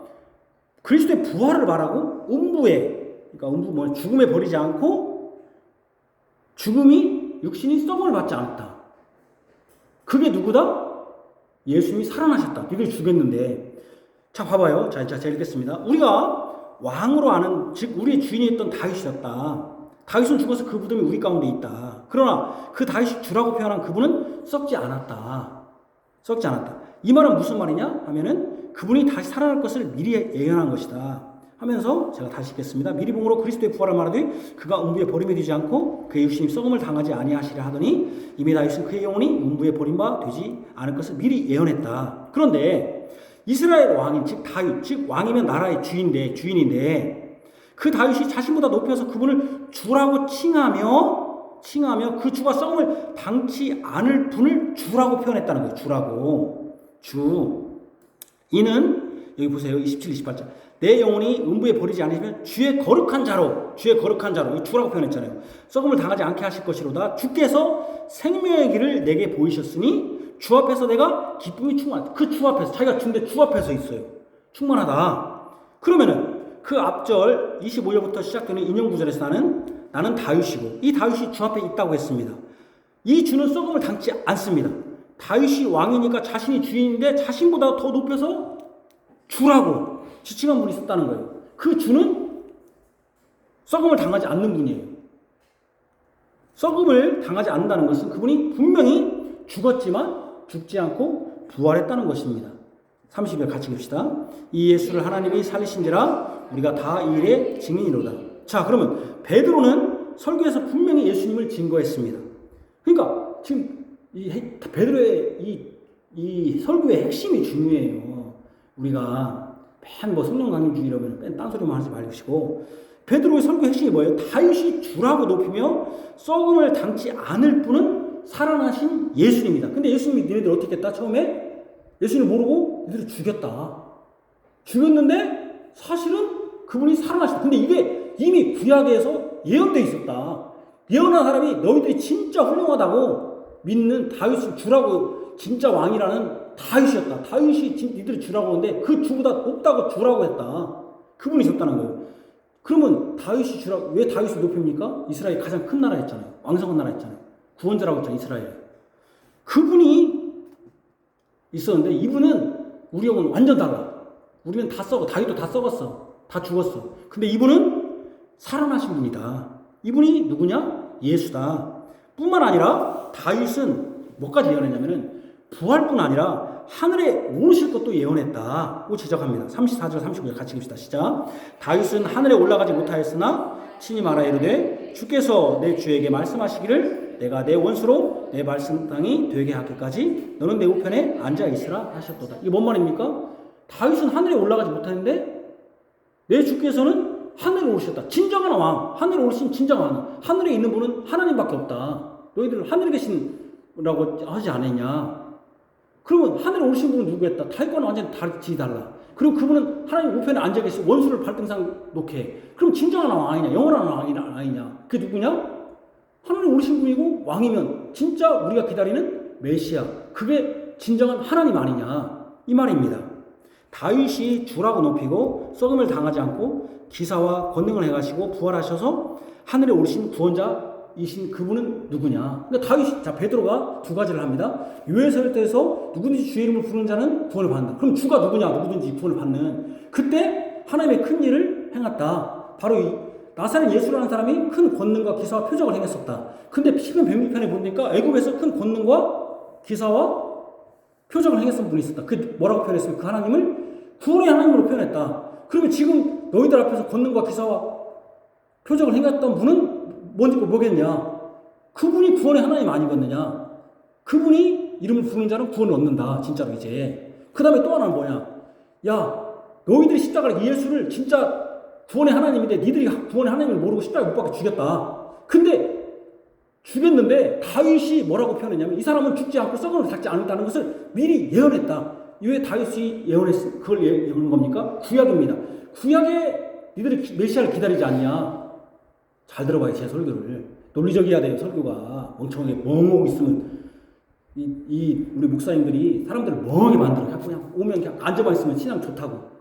[SPEAKER 1] 그리스도의 부활을 말하고 음부에, 그러니까 음부 뭐 죽음에 버리지 않고 죽음이 육신이 썩음을 받지 않았다. 그게 누구다? 예수님이 살아나셨다. 너희들이 죽였는데. 자, 봐봐요. 자, 제가 읽겠습니다. 우리가 왕으로 아는, 즉 우리의 주인이었던 다윗이었다. 다윗은 죽어서 그 무덤이 우리 가운데 있다. 그러나 그 다윗이 주라고 표현한 그분은 썩지 않았다. 썩지 않았다. 이 말은 무슨 말이냐 하면은 그분이 다시 살아날 것을 미리 예언한 것이다 하면서 제가 다시 읽겠습니다. 미리 본으로 그리스도의 부활을 말하되 그가 음부에 버림이 되지 않고 그의 육신이 썩음을 당하지 아니하시려 하더니 이미 다윗은 그의 영혼이 음부에 버림바 되지 않을 것을 미리 예언했다. 그런데 이스라엘 왕인 즉 다윗, 즉 왕이면 나라의 주인인데 그 다윗이 자신보다 높여서 그분을 주라고 칭하며 그 주가 썩음을 당치 않을 분을 주라고 표현했다는 거예요. 주라고. 주. 이는 여기 보세요. 27, 28절. 내 영혼이 음부에 버리지 않으시면 주의 거룩한 자로 주라고 표현했잖아요. 썩음을 당하지 않게 하실 것이로다. 주께서 생명의 길을 내게 보이셨으니 주 앞에서 내가 기쁨이 충만하다. 그 주 앞에서, 자기가 주인데 주 앞에서 있어요. 충만하다. 그러면은 그 앞절 25절부터 시작되는 인용 구절에서 나는 다윗이고 이 다윗이 주 앞에 있다고 했습니다. 이 주는 썩음을 당치 않습니다. 다윗이 왕이니까 자신이 주인인데 자신보다 더 높여서 주라고 지칭한 분이 있었다는 거예요. 그 주는 썩음을 당하지 않는 분이에요. 썩음을 당하지 않는다는 것은 그분이 분명히 죽었지만 죽지 않고 부활했다는 것입니다. 30절 같이 봅시다. 이 예수를 하나님이 살리신지라 우리가 다 이 일의 증인이로다. 자, 그러면 베드로는 설교에서 분명히 예수님을 증거했습니다. 그러니까 지금 이 베드로의 이 설교의 핵심이 중요해요. 우리가 맨 뭐 성령 강림 중이라면 맨 딴소리만 하지 말으시고 베드로의 설교 핵심이 뭐예요? 다윗이 주라고 높이며 썩음을 당치 않을 분은 살아나신 예수님이다. 근데 예수님이 너희들 어떻게 했다? 처음에 예수님을 모르고 이들을 죽였다. 죽였는데 사실은 그분이 살아나셨다. 근데 이게 이미 구약에서 예언되어 있었다. 예언한 사람이 너희들이 진짜 훌륭하다고 믿는 다윗을 주라고, 진짜 왕이라는 다윗이었다. 다윗이 니들이 주라고 하는데 그 주보다 높다고 주라고 했다. 그분이 줬다는 거예요. 그러면 다윗이 주라고, 왜 다윗을 높입니까? 이스라엘 가장 큰 나라였잖아요. 왕성한 나라였잖아요. 구원자라고 했잖아요, 이스라엘. 그분이 있었는데 이분은 우리하고는 완전 달라. 우리는 다 썩어. 다윗도 다 썩었어. 다 죽었어. 근데 이분은 살아나신 분이다. 이분이 누구냐? 예수다. 뿐만 아니라 다윗은 뭐까지 예언했냐면은 부활뿐 아니라 하늘에 오르실 것도 예언했다고 지적합니다. 34절 39절 같이 읽읍시다. 시작. 다윗은 하늘에 올라가지 못하였으나 친히 말하 이르되 주께서 내 주에게 말씀하시기를 내가 내 원수로 내 말씀 땅이 되게 하기까지 너는 내 우편에 앉아 있으라 하셨도다. 이게 뭔 말입니까? 다윗은 하늘에 올라가지 못하는데 내 주께서는 하늘에 오르셨다. 진정한 왕, 하늘에 오르신 진정한 왕. 하늘에 있는 분은 하나님밖에 없다. 너희들 하늘에 계신라고 하지 않았냐? 그러면 하늘에 오르신 분은 누구였다? 다윗과는 완전히 다르지 달라. 그리고 그분은 하나님 우편에 앉아 계시고 원수를 발등상 놓게. 그럼 진정한 왕 아니냐? 영원한 왕 아니냐? 그게 누구냐? 하늘에 오르신 분이고 왕이면 진짜 우리가 기다리는 메시아. 그게 진정한 하나님 아니냐? 이 말입니다. 다윗이 주라고 높이고 썩음을 당하지 않고 기사와 권능을 행하시고 부활하셔서 하늘에 오르신 구원자이신 그분은 누구냐? 그러니까 다윗이, 자, 베드로가 두 가지를 합니다. 유에서를 때에서 누구든지 주의 이름을 부르는 자는 구원을 받는다. 그럼 주가 누구냐? 누구든지 구원을 받는. 그때 하나님의 큰 일을 행했다. 바로 이 나사렛 예수라는 사람이 큰 권능과 기사와 표적을 행했었다. 근데 시편 106편에 보니까 애굽에서 큰 권능과 기사와 표적을 행했던 분이 있었다. 그 뭐라고 표현했으면 그 하나님을 구원의 하나님으로 표현했다. 그러면 지금 너희들 앞에서 권능과 기사와 표적을 행했던 분은 뭐겠냐? 그분이 구원의 하나님 아니겠느냐? 그분이 이름을 부르는 자는 구원을 얻는다. 진짜로 이제. 그 다음에 또 하나는 뭐냐? 야, 너희들이 십자가를 예수를 진짜 구원의 하나님인데 니들이 구원의 하나님을 모르고 십자가에 못 박혀 죽였다. 근데 죽였는데 다윗이 뭐라고 표현했냐면 이 사람은 죽지 않고 썩음을 닦지 않는다는 것을 미리 예언했다. 왜 다윗이 그걸 예언한 겁니까? 구약입니다. 구약에 니들이 메시아를 기다리지 않냐? 잘 들어봐요, 제 설교를. 논리적이어야 돼요, 설교가. 멍청하게 멍하고 있으면 우리 목사님들이 사람들을 멍하게 만들어. 그냥 오면 그냥 앉아만 있으면 신앙 좋다고.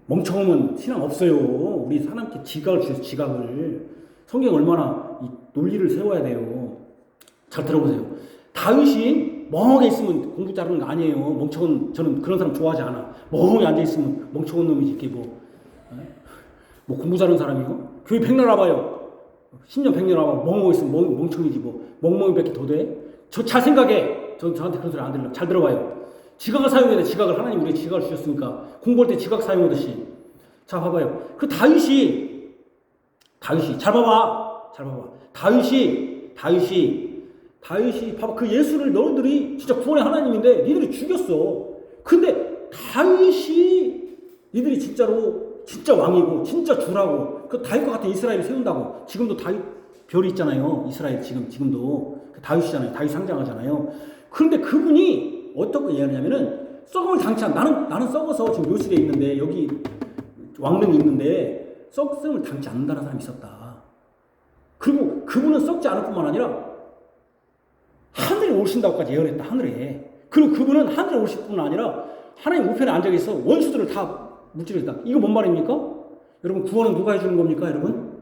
[SPEAKER 1] 멍청하면 신앙 없어요. 우리 사람께 지각을 주셔서 지각을. 성경 얼마나 이 논리를 세워야 돼요. 잘 들어보세요. 다윗이 멍하게 있으면 공부 잘하는 거 아니에요. 멍청한, 저는 그런 사람 좋아하지 않아. 멍하게 앉아있으면 멍청한 놈이지. 이게 뭐 공부 잘하는 사람이요? 교회 100년 와봐요. 10년 100년 와봐. 멍하고 있으면 멍청이지 뭐. 멍멍이밖에 더 돼? 저 잘 생각해. 저한테 그런 소리 안 들려. 잘 들어봐요. 지각을 사용해야 돼. 지각을. 하나님 우리에게 지각을 주셨으니까. 공부할 때 지각 사용하듯이. 자, 봐봐요. 그 다윗이 잘 봐봐. 다윗이 봐봐. 그 예수를 너희들이 진짜 구원의 하나님인데 니들이 죽였어. 근데 다윗이 니들이 진짜로 진짜 왕이고 진짜 주라고 그 다윗과 같은 이스라엘을 세운다고. 지금도 다윗 별이 있잖아요. 이스라엘 지금도 그 다윗이잖아요. 다윗 상장하잖아요. 그런데 그분이 어떻게 얘기하냐면은 썩음을 당치 않. 나는 썩어서 지금 묘실에 있는데 여기 왕릉이 있는데 썩음을 당치 않는다는 사람이 있었다. 그리고 그분은 썩지 않을 뿐만 아니라 하늘에 오르신다고까지 예언했다. 하늘에. 그리고 그분은 하늘에 오르실 뿐만 아니라 하나님 우편에 앉아 있어 원수들을 다 무찌르다. 이거 뭔 말입니까? 여러분, 구원은 누가 해주는 겁니까? 여러분,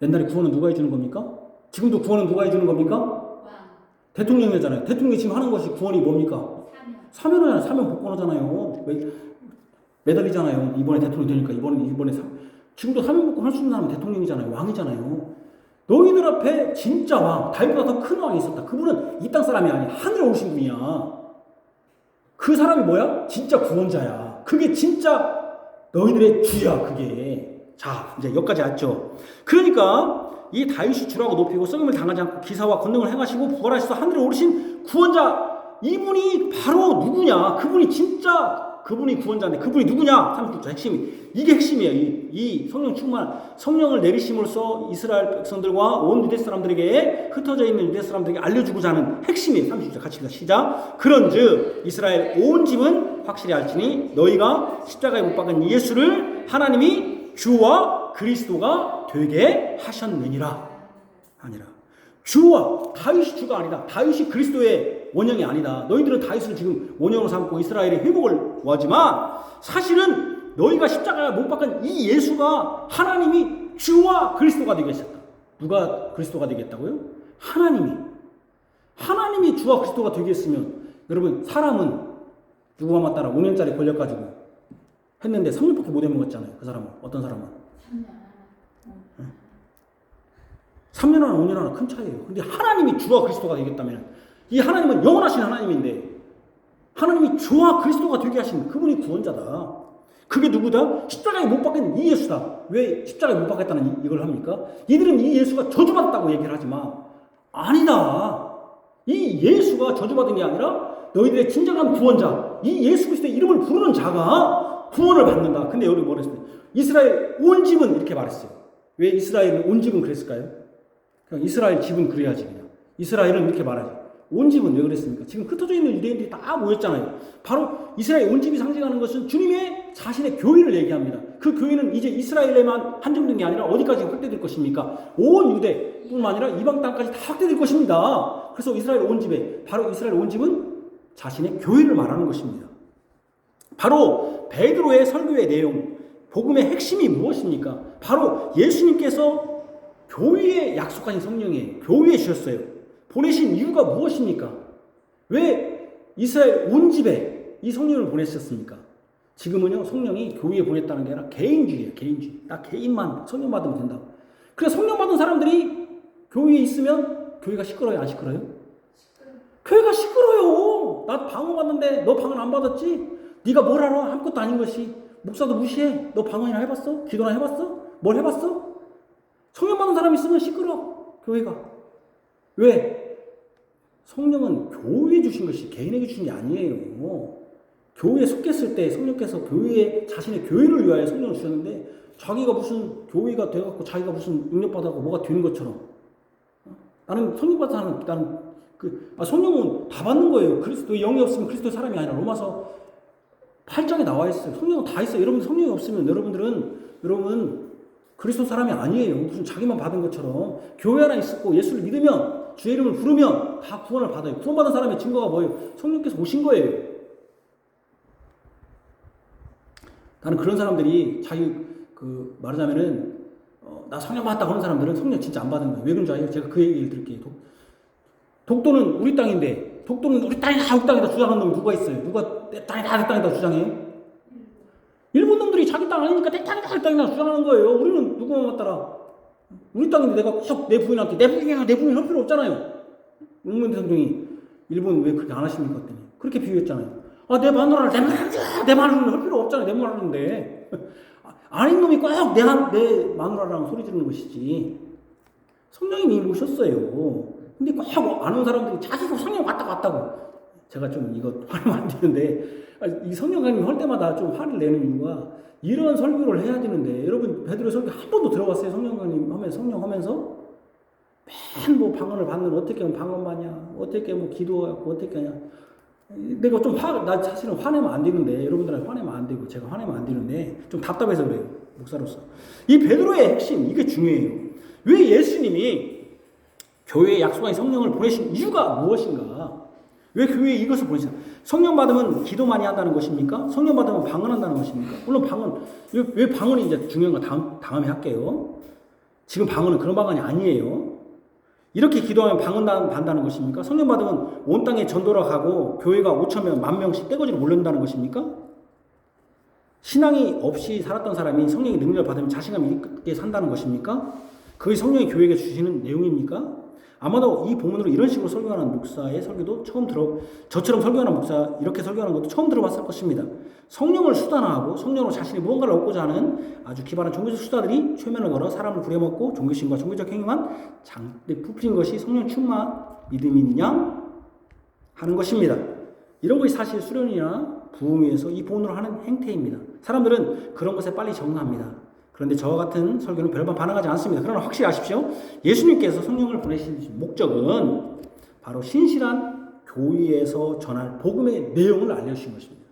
[SPEAKER 1] 옛날에 구원은 누가 해주는 겁니까? 지금도 구원은 누가 해주는 겁니까?
[SPEAKER 3] 왕.
[SPEAKER 1] 대통령이잖아요. 대통령이 지금 하는 것이 구원이 뭡니까? 사면이잖아요. 사면 복권하잖아요. 매달리잖아요. 이번에 대통령 되니까 이번에 지금도 사면 복권 할 수 있는 사람은 대통령이잖아요. 왕이잖아요. 너희들 앞에 진짜 왕, 다윗보다 더 큰 왕이 있었다. 그분은 이 땅 사람이 아니야. 하늘에 오신 분이야. 그 사람이 뭐야? 진짜 구원자야. 그게 진짜 너희들의 주야. 그게. 자, 이제 여기까지 왔죠. 그러니까 이 다윗이 주라고 높이고 썩임을 당하지 않고 기사와 권능을 행하시고 부활하셔서 하늘에 오르신 구원자, 이분이 바로 누구냐? 그분이 진짜 그분이 구원자인데 그분이 누구냐? 39절 핵심이 이게 핵심이에요. 이 성령 충만 성령을 내리심으로써 이스라엘 백성들과 온 유대 사람들에게 흩어져 있는 유대 사람들에게 알려주고자 하는 핵심이에요. 39절 같이 읽자 시작. 그런즉 이스라엘 온 집은 확실히 알지니 너희가 십자가에 못 박은 예수를 하나님이 주와 그리스도가 되게 하셨느니라. 아니라 주와 다윗이 주가 아니다. 다윗이 그리스도의 원형이 아니다. 너희들은 다윗을 지금 원형으로 삼고 이스라엘의 회복을 구하지만 사실은 너희가 십자가에 못 박은 이 예수가 하나님이 주와 그리스도가 되겠다. 누가 그리스도가 되겠다고요? 하나님이 주와 그리스도가 되겠으면 여러분 사람은 누구 맘 따라 5년짜리 권력 가지고 했는데 3년밖에 못 해먹었잖아요. 그 사람은 어떤 사람은 3년 하나 5년 하나 큰 차이예요. 근데 하나님이 주와 그리스도가 되겠다면 이 하나님은 영원하신 하나님인데 하나님이 주와 그리스도가 되게 하신 그분이 구원자다. 그게 누구다? 십자가에 못 박힌 이 예수다. 왜 십자가에 못 박혔다는 이걸 합니까? 이들은 이 예수가 저주받았다고 얘기를 하지만 아니다. 이 예수가 저주받은 게 아니라 너희들의 진정한 구원자 이 예수 그리스도의 이름을 부르는 자가 구원을 받는다. 근데 여기 뭐라 했어요? 이스라엘 온 집은 이렇게 말했어요. 왜 이스라엘 온 집은 그랬을까요? 그냥 이스라엘 집은 그래야지 그냥. 이스라엘은 이렇게 말하지. 온 집은 왜 그랬습니까? 지금 흩어져 있는 유대인들이 다 모였잖아요. 바로 이스라엘 온 집이 상징하는 것은 주님의 자신의 교회를 얘기합니다. 그 교회는 이제 이스라엘에만 한정된 게 아니라 어디까지 확대될 것입니까? 온 유대뿐만 아니라 이방 땅까지 다 확대될 것입니다. 그래서 이스라엘 온 집에 바로 이스라엘 온 집은 자신의 교회를 말하는 것입니다. 바로 베드로의 설교의 내용, 복음의 핵심이 무엇입니까? 바로 예수님께서 교회에 약속하신 성령이에요. 교회에 주셨어요. 보내신 이유가 무엇입니까? 왜 이스라엘 온 집에 이 성령을 보내셨습니까? 지금은요 성령이 교회에 보냈다는 게 아니라 개인주의예요. 개인주의. 나 개인만 성령 받으면 된다. 그래서 성령 받은 사람들이 교회에 있으면 교회가 시끄러워요? 안 시끄러워요? 교회가 시끄러워요. 나 방언 받는데 너 방언 안 받았지? 네가 뭘 알아? 아무것도 아닌 것이. 목사도 무시해. 너 방언이나 해봤어? 기도나 해봤어? 뭘 해봤어? 성령 받은 사람 있으면 시끄러. 교회가. 왜? 성령은 교회에 주신 것이 개인에게 주신 게 아니에요. 교회에 속했을 때 성령께서 교회에 자신의 교회를 위하여 성령을 주셨는데 자기가 무슨 교회가 돼갖고 자기가 무슨 능력받아갖고 뭐가 되는 것처럼 나는 성령 받은 사람은 나는 성령은 다 받는 거예요. 그리스도의 영이 없으면 그리스도의 사람이 아니라 로마서 8장에 나와 있어요. 성령은 다 있어요. 여러분 성령이 없으면 여러분 그리스도 사람이 아니에요. 무슨 자기만 받은 것처럼 교회 하나 있었고 예수를 믿으면 주의 이름을 부르면 다 구원을 받아요. 구원받은 사람의 증거가 뭐예요? 성령께서 오신 거예요. 나는 그런 사람들이 말하자면은 나 성령 받았다 그런 사람들은 성령 진짜 안 받은 거예요. 왜 그런 줄 알아요? 제가 그 얘기를 드릴게요. 독도는 우리 땅인데 독도는 우리 땅이다 우리 땅이다 주장하는 놈이 누가 있어요? 누가 내 땅이다 내 땅이다 주장해요? 일본 놈들이 자기 땅 아니니까 내 땅이다 내 땅이다 주장하는 거예요. 우리는 누구만 따라 우리 땅인데 내가 꼭 내 부인한테 내 부인 할 필요 없잖아요. 노무현 대통령이 일본 왜 그렇게 안 하십니까? 그랬더니 그렇게 비유했잖아요. 내 마누라를 내 마누라를 할 필요 없잖아요. 내 마누라인데 아닌 놈이 꼭 내 마누라랑 소리 지르는 것이지. 성령님이 오셨어요. 근데 꼭 아는 사람들이 자기가 성령 왔다고. 제가 좀 이거 화내면 안 되는데 이 성령 강림 할 때마다 좀 화를 내는 이유가 이런 설교를 해야 되는데 여러분 베드로 설교 한 번도 들어봤어요? 성령 강림 하면서 성령 하면서 맨 뭐 방언을 받는 어떻게 하면 방언마냐 어떻게 뭐 기도하고 어떻게 하냐 내가 좀 나 사실은 화내면 안 되는데 여러분들한테 화내면 안 되고 제가 화내면 안 되는데 좀 답답해서 그래요. 목사로서 이 베드로의 핵심 이게 중요해요. 왜 예수님이 교회에 약속한 성령을 보내신 이유가 무엇인가? 왜 교회에 이것을 보내시나? 성령 받으면 기도 많이 한다는 것입니까? 성령 받으면 방언한다는 것입니까? 물론 방언 왜 방언이 이제 중요한 거 다음에 할게요. 지금 방언은 그런 방언이 아니에요. 이렇게 기도하면 방언 받는다는 것입니까? 성령 받으면 온 땅에 전도를 가고 교회가 5,000명, 10,000명씩 떼거지로 몰린다는 것입니까? 신앙이 없이 살았던 사람이 성령의 능력을 받으면 자신감 있게 산다는 것입니까? 그게 성령이 교회에게 주시는 내용입니까? 아마도 이 본문으로 이런 식으로 설교하는 목사의 설교도 저처럼 설교하는 목사 이렇게 설교하는 것도 처음 들어봤을 것입니다. 성령을 수단화하고 성령으로 자신이 무언가를 얻고자 하는 아주 기발한 종교적 수다들이 최면을 걸어 사람을 부려먹고 종교심과 종교적 행위만 장대 부풀린 것이 성령 충만 믿음이냐 하는 것입니다. 이런 것이 사실 수련이나 부흥 위해서 이 본으로 하는 행태입니다. 사람들은 그런 것에 빨리 적응합니다. 그런데 저와 같은 설교는 별반 반응하지 않습니다. 그러나 확실히 아십시오. 예수님께서 성령을 보내신 목적은 바로 신실한 교회에서 전할 복음의 내용을 알려주신 것입니다.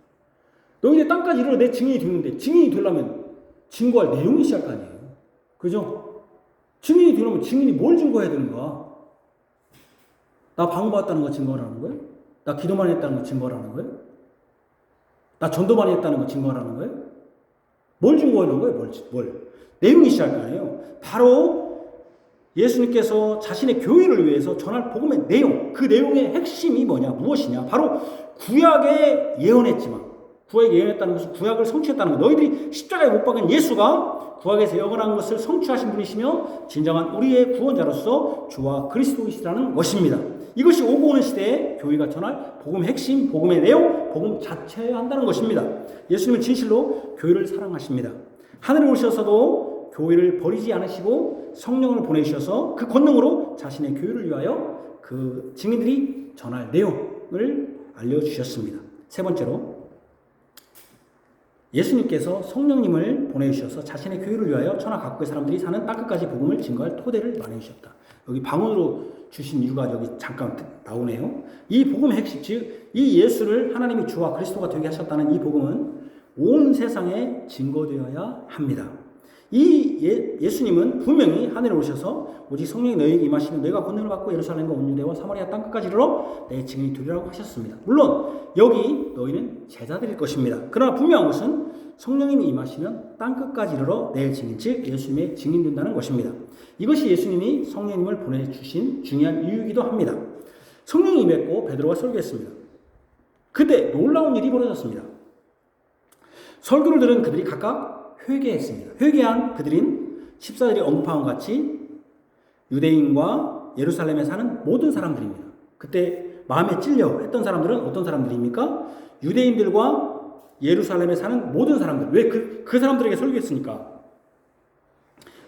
[SPEAKER 1] 너희들 땅까지 이르러 내 증인이 되는데 증인이 되려면 증거할 내용이 있어야 할 거 아니에요. 그죠? 증인이 되려면 증인이 뭘 증거해야 되는가? 나 방어받았다는 거 증거하라는 거예요? 나 기도만 했다는 거 증거하라는 거예요? 나 전도만 했다는 거 증거하라는 거예요? 뭘 증거하는 거예요? 뭘? 내용이 있어야 할 거 아니에요? 바로 예수님께서 자신의 교회를 위해서 전할 복음의 내용, 그 내용의 핵심이 뭐냐? 무엇이냐? 바로 구약에 예언했지만, 구약에 예언했다는 것은 구약을 성취했다는 것. 너희들이 십자가에 못 박은 예수가 구약에서 예언한 것을 성취하신 분이시며 진정한 우리의 구원자로서 주와 그리스도이시라는 것입니다. 이것이 오고 오는 시대에 교회가 전할 복음의 핵심, 복음의 내용, 복음 자체여야 한다는 것입니다. 예수님은 진실로 교회를 사랑하십니다. 하늘에 오셔서도 교회를 버리지 않으시고 성령을 보내주셔서 그 권능으로 자신의 교회를 위하여 그 증인들이 전할 내용을 알려주셨습니다. 세 번째로 예수님께서 성령님을 보내주셔서 자신의 교회를 위하여 천하 각국의 사람들이 사는 땅끝까지 복음을 증거할 토대를 마련해주셨다. 여기 방언으로 주신 이유가 여기 잠깐 나오네요. 이 복음의 핵심, 즉 이 예수를 하나님이 주와 그리스도가 되게 하셨다는 이 복음은 온 세상에 증거되어야 합니다. 이 예수님은 분명히 하늘에 오셔서 오직 성령이 너희에게 임하시면 너희가 권능을 받고 예루살렘과 온 유대와 사마리아 땅끝까지 이르러 내 증인이 되리라고 하셨습니다. 물론 여기 너희는 제자들일 것입니다. 그러나 분명한 것은 성령님이 임하시면 땅끝까지 이르러 내 증인, 즉 예수님의 증인 된다는 것입니다. 이것이 예수님이 성령님을 보내주신 중요한 이유이기도 합니다. 성령이 임했고 베드로가 설교했습니다. 그때 놀라운 일이 벌어졌습니다. 설교를 들은 그들이 각각 회개했습니다. 회개한 그들인 14절이 언급한 것 같이 유대인과 예루살렘에 사는 모든 사람들입니다. 그때 마음에 찔려 했던 사람들은 어떤 사람들입니까? 유대인들과 예루살렘에 사는 모든 사람들. 왜 그 사람들에게 설교했습니까?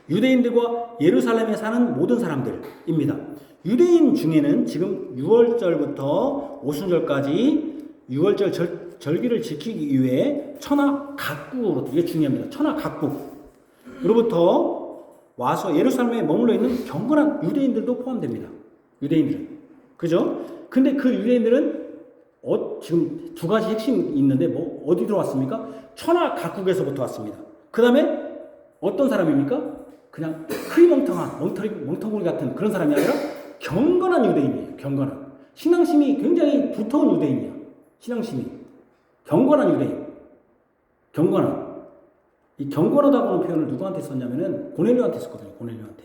[SPEAKER 1] 유대인들과 예루살렘에 사는 모든 사람들입니다. 유대인 중에는 지금 6월절부터 오순절까지 6월절 절기를 지키기 위해 천하 각국으로, 이게 중요합니다. 천하 각국으로부터 와서 예루살렘에 머물러 있는 경건한 유대인들도 포함됩니다. 유대인들은. 그죠? 근데 그 유대인들은 지금 두 가지 핵심이 있는데 어디로 왔습니까? 천하 각국에서부터 왔습니다. 그 다음에 어떤 사람입니까? 그냥 흐리멍텅한 멍텅구리 같은 그런 사람이 아니라 경건한 유대인이에요. 경건한. 신앙심이 굉장히 두터운 유대인이야. 신앙심이. 경건한 유대인. 경건한. 이 경건하다고는 표현을 누구한테 썼냐면은 고넬료한테 썼거든요. 고넬료한테.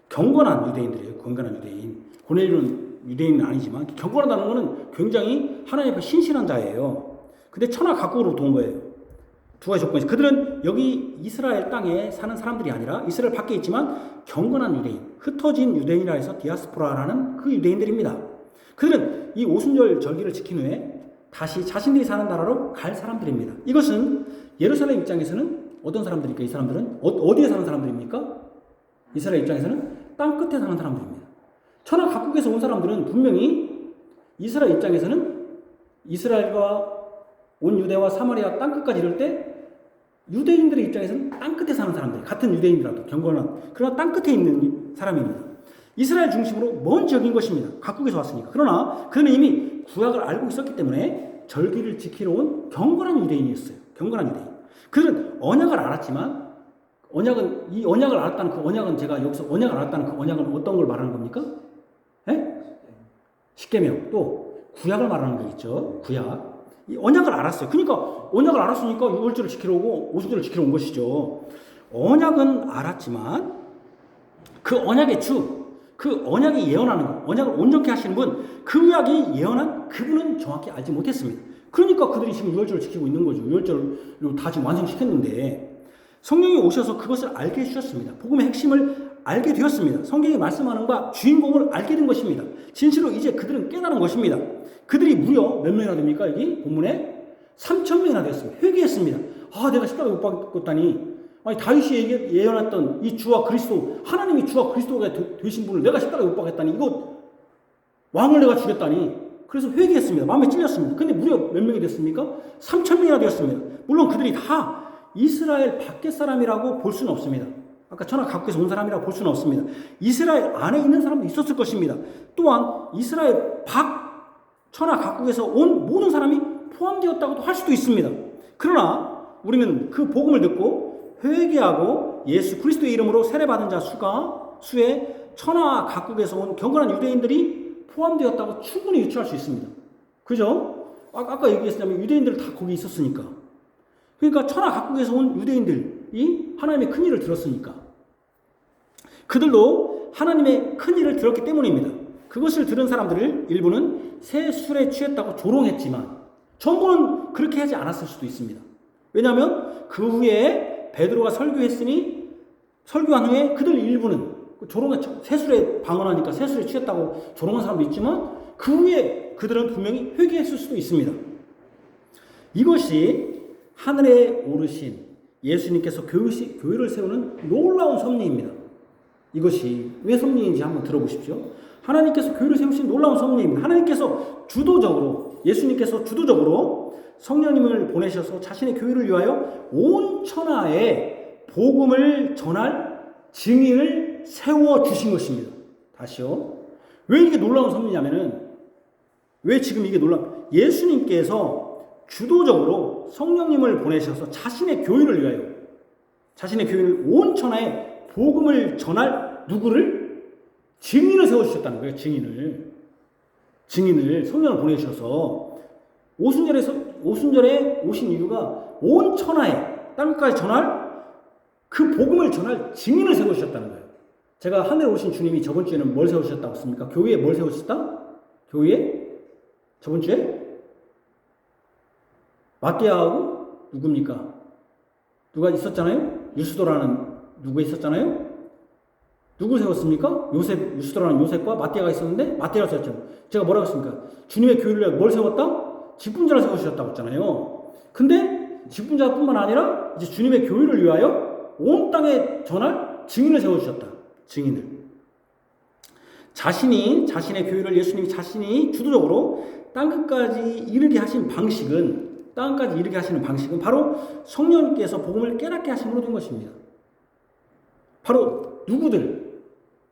[SPEAKER 1] 경건한 유대인들이에요. 경건한 유대인. 고넬료는 유대인은 아니지만 경건하다는 것은 굉장히 하나님 앞에 신실한 자예요. 근데 천하 각국으로부터 온 거예요. 두 가지 조건이. 그들은 여기 이스라엘 땅에 사는 사람들이 아니라 이스라엘 밖에 있지만 경건한 유대인, 흩어진 유대인이라 해서 디아스포라라는 그 유대인들입니다. 그들은 이 오순절 절기를 지킨 후에 다시 자신들이 사는 나라로 갈 사람들입니다. 이것은 예루살렘 입장에서는 어떤 사람들입니까? 이 사람들은 어디에 사는 사람들입니까? 이스라엘 입장에서는 땅 끝에 사는 사람들입니다. 천하 각국에서 온 사람들은 분명히 이스라엘 입장에서는 이스라엘과 온 유대와 사마리아 땅 끝까지 이를 때 유대인들의 입장에서는 땅 끝에 사는 사람들, 같은 유대인이라도 경건한, 그러나 땅 끝에 있는 사람입니다. 이스라엘 중심으로 먼 지역인 것입니다. 각국에서 왔으니까. 그러나 그는 이미 구약을 알고 있었기 때문에 절기를 지키러 온 경건한 유대인이었어요. 경건한 유대인. 그들은 언약을 알았지만 이 언약을 알았다는 그 언약은 제가 여기서 언약을 알았다는 그 언약은 어떤 걸 말하는 겁니까? 십계명. 또 구약을 말하는 거 있죠. 구약. 이 언약을 알았어요. 그러니까 언약을 알았으니까 6월절을 지키러 오고 오순절을 지키러 온 것이죠. 언약은 알았지만 그 언약의 주, 그 언약이 예언하는 것, 언약을 온전케 하시는 분, 그 구약이 예언한 그분은 정확히 알지 못했습니다. 그러니까 그들이 지금 6월절을 지키고 있는 거죠. 6월절을 다 지금 완성시켰는데 성령이 오셔서 그것을 알게 해주셨습니다. 복음의 핵심을 알게 되었습니다. 성경이 말씀하는 바 주인공을 알게 된 것입니다. 진실로 이제 그들은 깨달은 것입니다. 그들이 무려 몇 명이나 됩니까? 여기 본문에 3,000명이나 되었습니다. 회개했습니다. 내가 십자가에 못 박았다니. 아니 다윗이 예언했던 이 주와 그리스도, 하나님이 주와 그리스도가 되신 분을 내가 십자가에 못 박았다니. 이거 왕을 내가 죽였다니. 그래서 회개했습니다. 마음에 찔렸습니다. 근데 무려 몇 명이 됐습니까? 3,000명이나 되었습니다. 물론 그들이 다 이스라엘 밖의 사람이라고 볼 수는 없습니다. 아까 천하 각국에서 온 사람이라고 볼 수는 없습니다. 이스라엘 안에 있는 사람도 있었을 것입니다. 또한 이스라엘 밖 천하 각국에서 온 모든 사람이 포함되었다고도 할 수도 있습니다. 그러나 우리는 그 복음을 듣고 회개하고 예수 그리스도의 이름으로 세례받은 자 수에 천하 각국에서 온 경건한 유대인들이 포함되었다고 충분히 유추할 수 있습니다. 그죠? 아까 얘기했었냐면 유대인들은 다 거기 있었으니까. 그러니까 천하 각국에서 온 유대인들이 하나님의 큰 일을 들었으니까. 그들도 하나님의 큰 일을 들었기 때문입니다. 그것을 들은 사람들을 일부는 새 술에 취했다고 조롱했지만 전부는 그렇게 하지 않았을 수도 있습니다. 왜냐하면 그 후에 베드로가 설교한 후에 그들 일부는 새 술에 방언하니까 새 술에 취했다고 조롱한 사람도 있지만 그 후에 그들은 분명히 회개했을 수도 있습니다. 이것이 하늘에 오르신 예수님께서 교회를 세우는 놀라운 섭리입니다. 이것이 왜 섭리인지 한번 들어보십시오. 하나님께서 교회를 세우신 놀라운 섭리입니다. 하나님께서 예수님께서 주도적으로 성령님을 보내셔서 자신의 교회를 위하여 온 천하에 복음을 전할 증인을 세워주신 것입니다. 다시요. 왜 이게 놀라운 섭리냐면은, 왜 지금 이게 예수님께서 주도적으로 성령님을 보내셔서 자신의 교회를 온 천하에 복음을 전할 누구를? 증인을 세워주셨다는 거예요. 증인을 성령을 보내주셔서 오순절에 오신 이유가 온 천하에 땅끝까지 전할 그 복음을 전할 증인을 세워주셨다는 거예요. 제가 하늘에 오신 주님이 저번 주에는 뭘 세우셨다고 했습니까? 교회에 뭘 세우셨다? 교회에 저번 주에 마띠아하고 누굽니까? 누가 있었잖아요? 유스도라는 누구 있었잖아요? 누구 세웠습니까? 유스도라는 요셉과 마띠아가 있었는데 마띠아를 세웠죠. 제가 뭐라고 했습니까? 주님의 교회를 위해 뭘 세웠다? 직분자를 세우셨다고 했잖아요. 근데 직분자뿐만 아니라 이제 주님의 교회를 위하여 온 땅에 전할 증인을 세워주셨다. 증인을. 자신의 교회를 예수님이 자신이 주도적으로 땅끝까지 이르게 하시는 방식은 바로 성령님께서 복음을 깨닫게 하심으로 된 것입니다. 바로 누구들?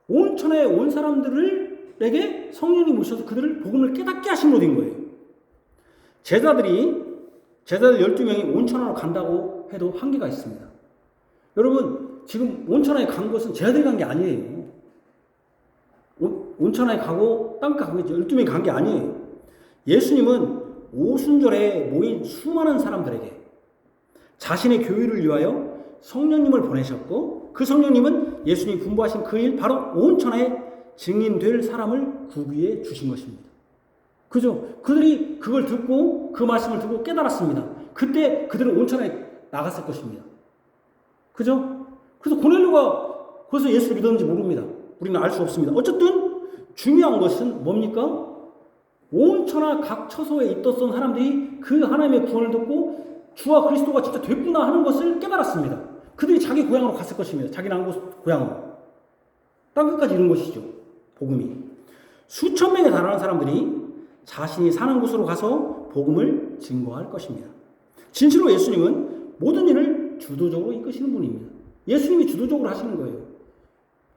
[SPEAKER 1] 온 천하에 온 사람들에게 성령이 오셔서 그들을 복음을 깨닫게 하심으로 된 거예요. 제자들 12명이 온 천하로 간다고 해도 한계가 있습니다. 여러분, 지금 온 천하에 간 것은 제자들이 간 게 아니에요. 온 천하에 가고 땅끝 가고 12명이 간 게 아니에요. 예수님은 오순절에 모인 수많은 사람들에게 자신의 교회를 위하여 성령님을 보내셨고, 그 성령님은 예수님이 분부하신 그 일, 바로 온 천하에 증인될 사람을 구비해 주신 것입니다. 그죠? 그들이 그걸 듣고, 그 말씀을 듣고 깨달았습니다. 그때 그들은 온 천하에 나갔을 것입니다. 그죠? 그래서 고넬료가 거기서 예수를 믿었는지 모릅니다. 우리는 알 수 없습니다. 어쨌든 중요한 것은 뭡니까? 온 천하 각 처소에 있었던 사람들이 그 하나님의 구원을 듣고 주와 그리스도가 진짜 됐구나 하는 것을 깨달았습니다. 그들이 자기 고향으로 갔을 것입니다. 자기 난곳 고향으로. 땅끝까지 이룬 것이죠. 복음이. 수천 명에 달하는 사람들이 자신이 사는 곳으로 가서 복음을 증거할 것입니다. 진실로 예수님은 모든 일을 주도적으로 이끄시는 분입니다. 예수님이 주도적으로 하시는 거예요.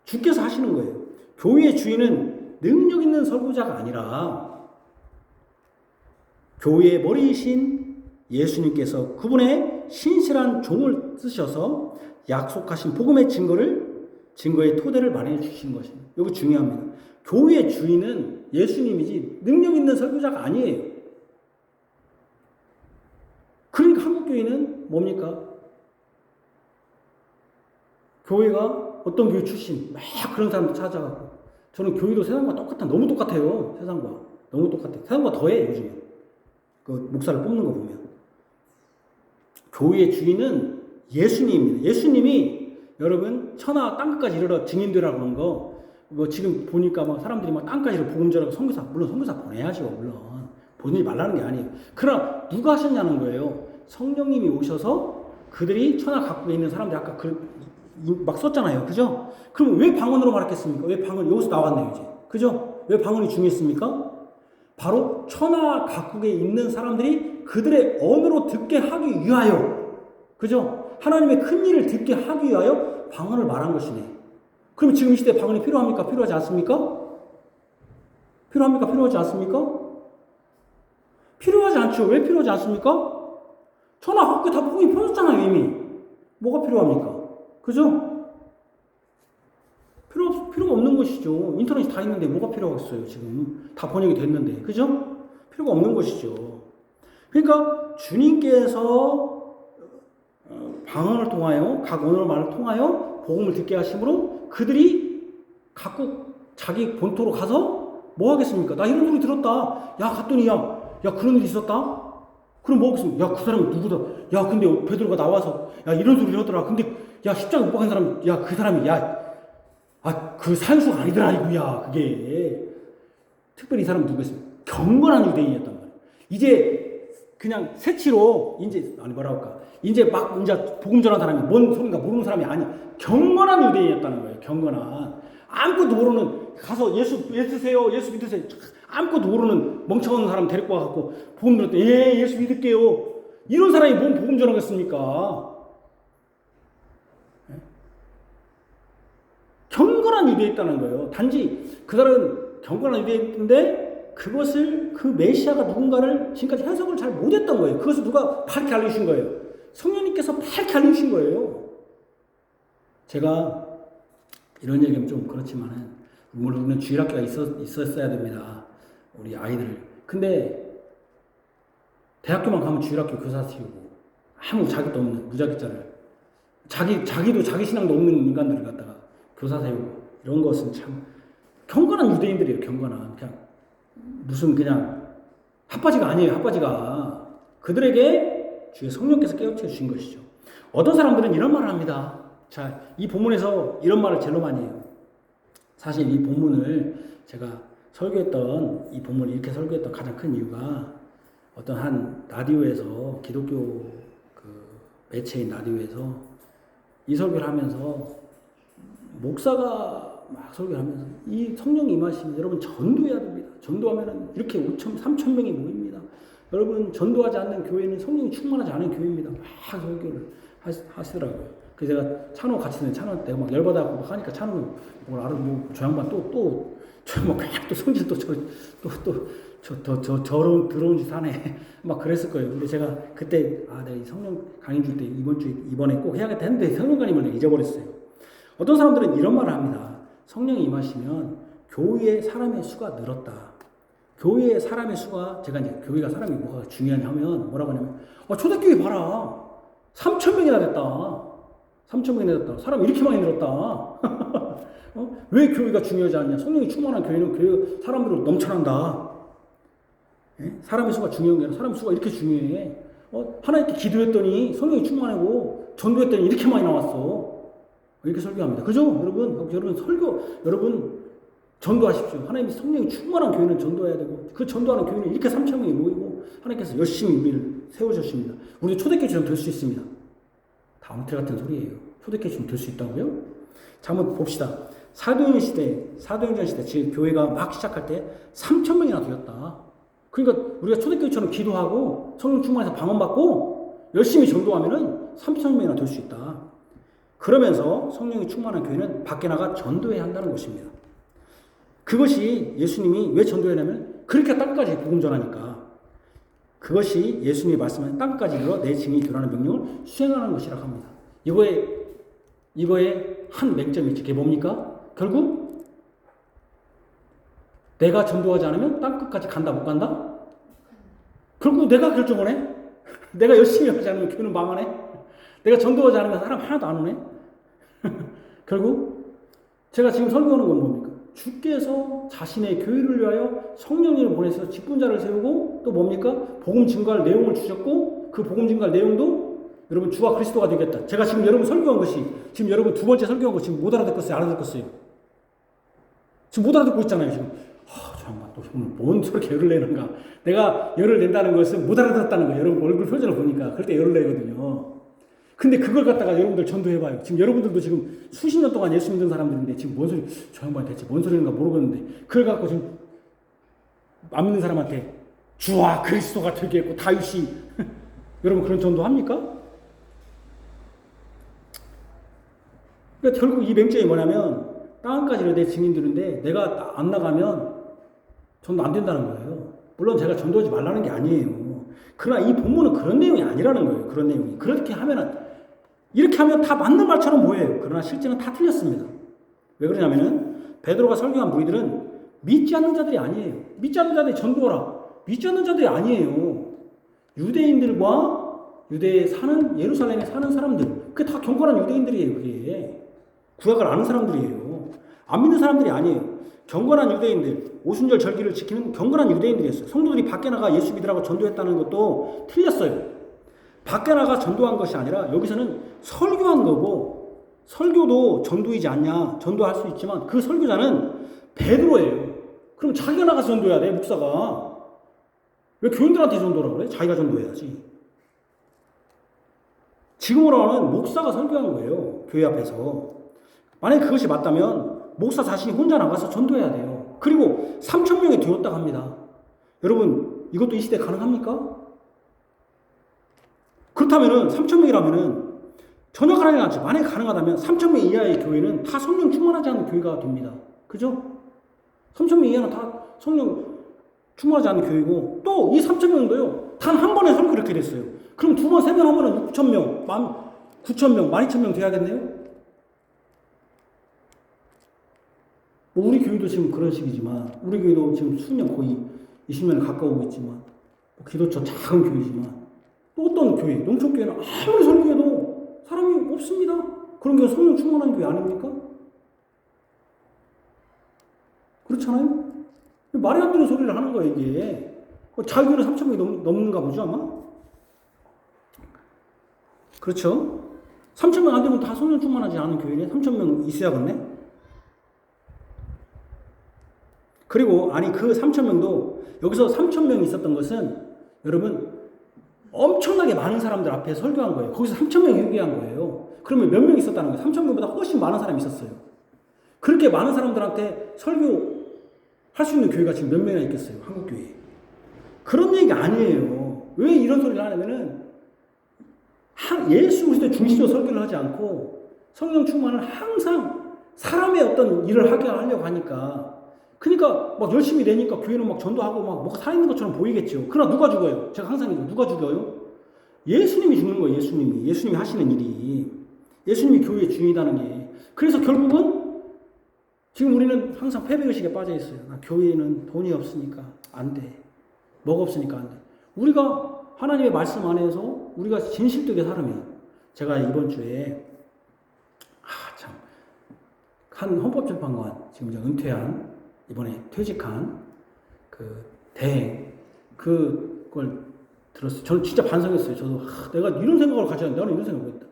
[SPEAKER 1] 주께서 하시는 거예요. 교회의 주인은 능력 있는 설교자가 아니라 교회의 머리이신 예수님께서 그분의 신실한 종을 쓰셔서 약속하신 복음의 증거의 토대를 마련해 주신 것입니다. 이거 중요합니다. 교회의 주인은 예수님이지 능력 있는 설교자가 아니에요. 그러니까 한국교회는 뭡니까? 교회가 어떤 교회 출신 막 그런 사람들 찾아가고, 저는 교회도 세상과 너무 똑같아요. 세상과 너무 똑같아요. 세상과 더해 요즘에. 그 목사를 뽑는 거 보면. 교회의 주인은 예수님입니다. 예수님이 여러분 천하 땅끝까지 이르러 증인되라고 하는 거, 뭐 지금 보니까 막 사람들이 막 땅까지 이르러 복음 전하고 물론 선교사 보내야죠. 물론 보내지 말라는 게 아니에요. 그러나 누가 하셨냐는 거예요. 성령님이 오셔서 그들이 천하 각국에 있는 사람들이 아까 막 썼잖아요. 그죠? 그럼 왜 방언으로 말했겠습니까? 왜 방언 여기서 나왔네요. 이제. 그죠? 왜 방언이 중요했습니까? 바로 천하 각국에 있는 사람들이 그들의 언어로 듣게 하기 위하여, 그죠? 하나님의 큰 일을 듣게 하기 위하여 방언을 말한 것이네. 그럼 지금 이 시대에 방언이 필요합니까? 필요하지 않습니까? 필요합니까? 필요하지 않습니까? 필요하지 않죠. 왜 필요하지 않습니까? 천하 각국에 다 복음이 펴졌잖아요, 이미. 뭐가 필요합니까? 그죠? 필요가 없는 것이죠. 인터넷이 다 있는데 뭐가 필요하겠어요, 지금. 다 번역이 됐는데. 그죠? 필요가 없는 것이죠. 그러니까 주님께서 방언을 통하여, 각 언어의 말을 통하여 복음을 듣게 하심으로 그들이 각국 자기 본토로 가서 뭐 하겠습니까? 나 이런 소리 들었다. 야, 갔더니 야, 그런 일이 있었다? 그럼 뭐 하겠습니까? 야, 그 사람이 누구다? 야, 근데 베드로가 나와서 야, 이런 소리를 하더라. 근데 야, 십자가 못 박은 사람, 야, 그 사람이 야, 그 산수가 아니더라, 이거야, 그게. 특별히 이 사람은 누구였습니까? 경건한 유대인이었단 말이에요. 이제 그냥 새치로, 이제, 아니 뭐라 할까. 이제 복음 전한 사람이 뭔 소린가 모르는 사람이 아니야. 경건한 유대인이었다는 거예요, 경건한. 아무것도 모르는, 가서 예수 믿으세요, 예수 믿으세요. 아무것도 모르는 멍청한 사람 데리고 와갖고, 복음 들었더니, 예수 믿을게요. 이런 사람이 뭔 복음 전하겠습니까? 경건한 유대였다는 거예요. 단지 그 사람은 경건한 유대인인데 그것을 그 메시아가 누군가를 지금까지 해석을 잘 못했던 거예요. 그것을 누가 밝게 알려주신 거예요. 성령님께서 밝게 알려주신 거예요. 제가 이런 얘기하면 좀 그렇지만은 물론 우리는 주일학교가 있었어야 됩니다. 우리 아이들. 근데 대학교만 가면 주일학교 교사 세우고 아무 자격도 없는 무자격자를 자기도 자기 신앙도 없는 인간들을 갖다가 교사 세우고 이런 것은 참 경건한 유대인들이에요. 경건한 그냥 무슨 그냥 핫바지가 아니에요. 핫바지가 그들에게 주의 성령께서 깨우쳐 주신 것이죠. 어떤 사람들은 이런 말을 합니다. 자, 이 본문에서 이런 말을 제일 많이 해요. 사실 이 본문을 제가 설교했던 이 본문을 이렇게 설교했던 가장 큰 이유가 어떤 한 라디오에서 기독교 그 매체인 라디오에서 이 설교를 하면서 목사가 막 설교를 하면서 이 성령이 임하시면 여러분 전도해야 됩니다. 전도하면은 이렇게 5천, 3천 명이 모입니다. 여러분 전도하지 않는 교회는 성령이 충만하지 않은 교회입니다. 막 설교를 하시더라고요. 그래서 제가 찬호 같이 듣는 찬호 때 막 열받아갖고 막 하니까 찬호는 뭘 알아 저 양반 저 양반 또 성질 저런 더러운 짓 하네 막 그랬을 거예요. 근데 제가 그때 내가 이 성령 강의 줄 때 이번에 꼭 해야겠다 했는데 성령 강의를 내가 잊어버렸어요. 어떤 사람들은 이런 말을 합니다. 성령이 임하시면 교회의 사람의 수가 늘었다. 교회의 사람의 수가, 제가 이제 교회가 사람이 뭐가 중요하냐 하면 뭐라고 하냐면, 초대교회 봐라. 3,000명이나 됐다. 3,000명이나 됐다. 사람 이렇게 많이 늘었다. 왜 교회가 중요하지 않냐? 성령이 충만한 교회는 교회 사람들로 넘쳐난다. 예? 사람의 수가 중요한 게 아니라 사람의 수가 이렇게 중요해. 하나님께 기도했더니 성령이 충만하고 전도했더니 이렇게 많이 나왔어. 이렇게 설교합니다. 그죠? 여러분 전도하십시오. 하나님이 성령이 충만한 교회는 전도해야 되고 그 전도하는 교회는 이렇게 3,000명이 모이고 하나님께서 열심히 우리를 세워주십니다. 우리 초대교회처럼 될 수 있습니다. 다 엉터리 같은 소리예요. 초대교회처럼 될 수 있다고요? 자, 한번 봅시다. 사도행전 시대 즉 교회가 막 시작할 때 3,000명이나 되었다. 그러니까 우리가 초대교회처럼 기도하고 성령 충만해서 방언받고 열심히 전도하면은 3,000명이나 될 수 있다. 그러면서 성령이 충만한 교회는 밖에 나가 전도해야 한다는 것입니다. 그것이 예수님이 왜 전도해냐면 그렇게 땅까지 복음 전하니까 그것이 예수님이 말씀하신 땅까지 이르러 내 증인이 되라는 명령을 수행하는 것이라고 합니다. 이거에 한 맹점이 있지. 그게 뭡니까? 결국 내가 전도하지 않으면 땅끝까지 간다 못 간다? 결국 내가 결정을 해? 내가 열심히 하지 않으면 교회는 망하네? 내가 전도하지 않으면 사람 하나도 안 오네? 결국 제가 지금 설교하는 건 뭡니까? 주께서 자신의 교회를 위하여 성령님을 보내서 직분자를 세우고 또 뭡니까? 복음 증거할 내용을 주셨고 그 복음 증거할 내용도 여러분 주가 그리스도가 되겠다. 제가 지금 여러분 설교한 것이 지금 여러분 두 번째 설교한 거 지금 못 알아듣겠어요? 알아듣겠어요? 지금 못 알아듣고 있잖아요. 지금 저 양반 또 오늘 뭔 저렇게 열을 내는가? 내가 열을 낸다는 것은 못 알아듣었다는 거예요. 여러분 얼굴 표정을 보니까 그럴 때 열을 내거든요. 근데 그걸 갖다가 여러분들 전도해봐요. 지금 여러분들도 지금 수십 년 동안 예수 믿는 사람들인데 지금 뭔 소리, 저 양반이 대체 뭔 소리인가 모르겠는데 그걸 갖고 지금 안 믿는 사람한테 주와 그리스도가 되게 했고 다윗이 여러분 그런 전도합니까? 그러니까 결국 이 맹점이 뭐냐면 땅까지 내 증인들인데 내가 안 나가면 전도 안 된다는 거예요. 물론 제가 전도하지 말라는 게 아니에요. 그러나 이 본문은 그런 내용이 아니라는 거예요. 그런 내용이. 그렇게 하면은 이렇게 하면 다 맞는 말처럼 보여요. 그러나 실제는 다 틀렸습니다. 왜 그러냐면은 베드로가 설교한 무리들은 믿지 않는 자들이 아니에요. 믿지 않는 자들이 전도하라. 믿지 않는 자들이 아니에요. 유대인들과 유대에 사는 예루살렘에 사는 사람들. 그게 다 경건한 유대인들이에요. 그게 구약을 아는 사람들이에요. 안 믿는 사람들이 아니에요. 경건한 유대인들, 오순절 절기를 지키는 경건한 유대인들이었어요. 성도들이 밖에 나가 예수 믿으라고 전도했다는 것도 틀렸어요. 밖에 나가 전도한 것이 아니라 여기서는 설교한 거고, 설교도 전도이지 않냐? 전도할 수 있지만 그 설교자는 베드로예요. 그럼 자기가 나가서 전도해야 돼, 목사가. 왜 교인들한테 전도라고 그래? 자기가 전도해야지. 지금으로는 목사가 설교한 거예요. 교회 앞에서. 만약에 그것이 맞다면 목사 자신이 혼자 나가서 전도해야 돼요. 그리고 3,000명이 되었다고 합니다. 여러분 이것도 이 시대에 가능합니까? 그렇다면은 3,000명이라면은 전혀 가능하지 않죠. 만약에 가능하다면 3,000명 이하의 교회는 다 성령 충만하지 않은 교회가 됩니다. 그죠? 3,000명 이하는 다 성령 충만하지 않은 교회고 또 이 3,000명도요. 단 한 번에 설교 그렇게 됐어요. 그럼 두 번, 세 번 하면은 6,000명, 9,000명, 12,000명 돼야겠네요? 뭐 우리 교회도 지금 그런 식이지만 우리 교회도 지금 수년 거의 20년 가까우고 있지만 뭐 기도처 작은 교회지만 또 어떤 교회, 농촌교회는 아무리 설교해도 사람이 없습니다. 그런 게 성령 충만한 교회 아닙니까? 그렇잖아요? 말이 안 되는 소리를 하는 거예요, 이게. 자기 교회는 3,000명이 넘는가 보죠, 아마? 그렇죠? 3,000명 안 되면 다 성령 충만하지 않은 교회네? 3,000명 있어야겠네? 그리고, 아니, 그 3,000명도, 여기서 3,000명이 있었던 것은, 여러분, 엄청나게 많은 사람들 앞에 설교한 거예요. 거기서 3,000명이 회개한 거예요. 그러면 몇 명 있었다는 거예요? 3,000명보다 훨씬 많은 사람이 있었어요. 그렇게 많은 사람들한테 설교할 수 있는 교회가 지금 몇 명이나 있겠어요? 한국교회에. 그런 얘기가 아니에요. 왜 이런 소리를 하냐면은, 예수 그리스도 중심으로 설교를 하지 않고, 성령 충만을 항상 사람의 어떤 일을 하게 하려고 하니까, 그러니까 막 열심히 내니까 교회는 막 전도하고 막 뭐가 살아있는 것처럼 보이겠죠. 그러나 누가 죽어요? 제가 항상 얘기해요. 누가 죽어요? 예수님이 죽는 거예요. 예수님이 하시는 일이. 예수님이 교회의 주인이라는 게. 그래서 결국은 지금 우리는 항상 패배의식에 빠져 있어요. 교회는 돈이 없으니까 안 돼. 뭐가 없으니까 안 돼. 우리가 하나님의 말씀 안에서 우리가 진실되게 살으면 제가 이번 주에 한 헌법재판관 지금 이제 은퇴한 이번에 퇴직한 그 대행 그걸 들었어요. 저는 진짜 반성했어요. 저도 내가 이런 생각을 가져야 한다. 나는 이런 생각을 했다.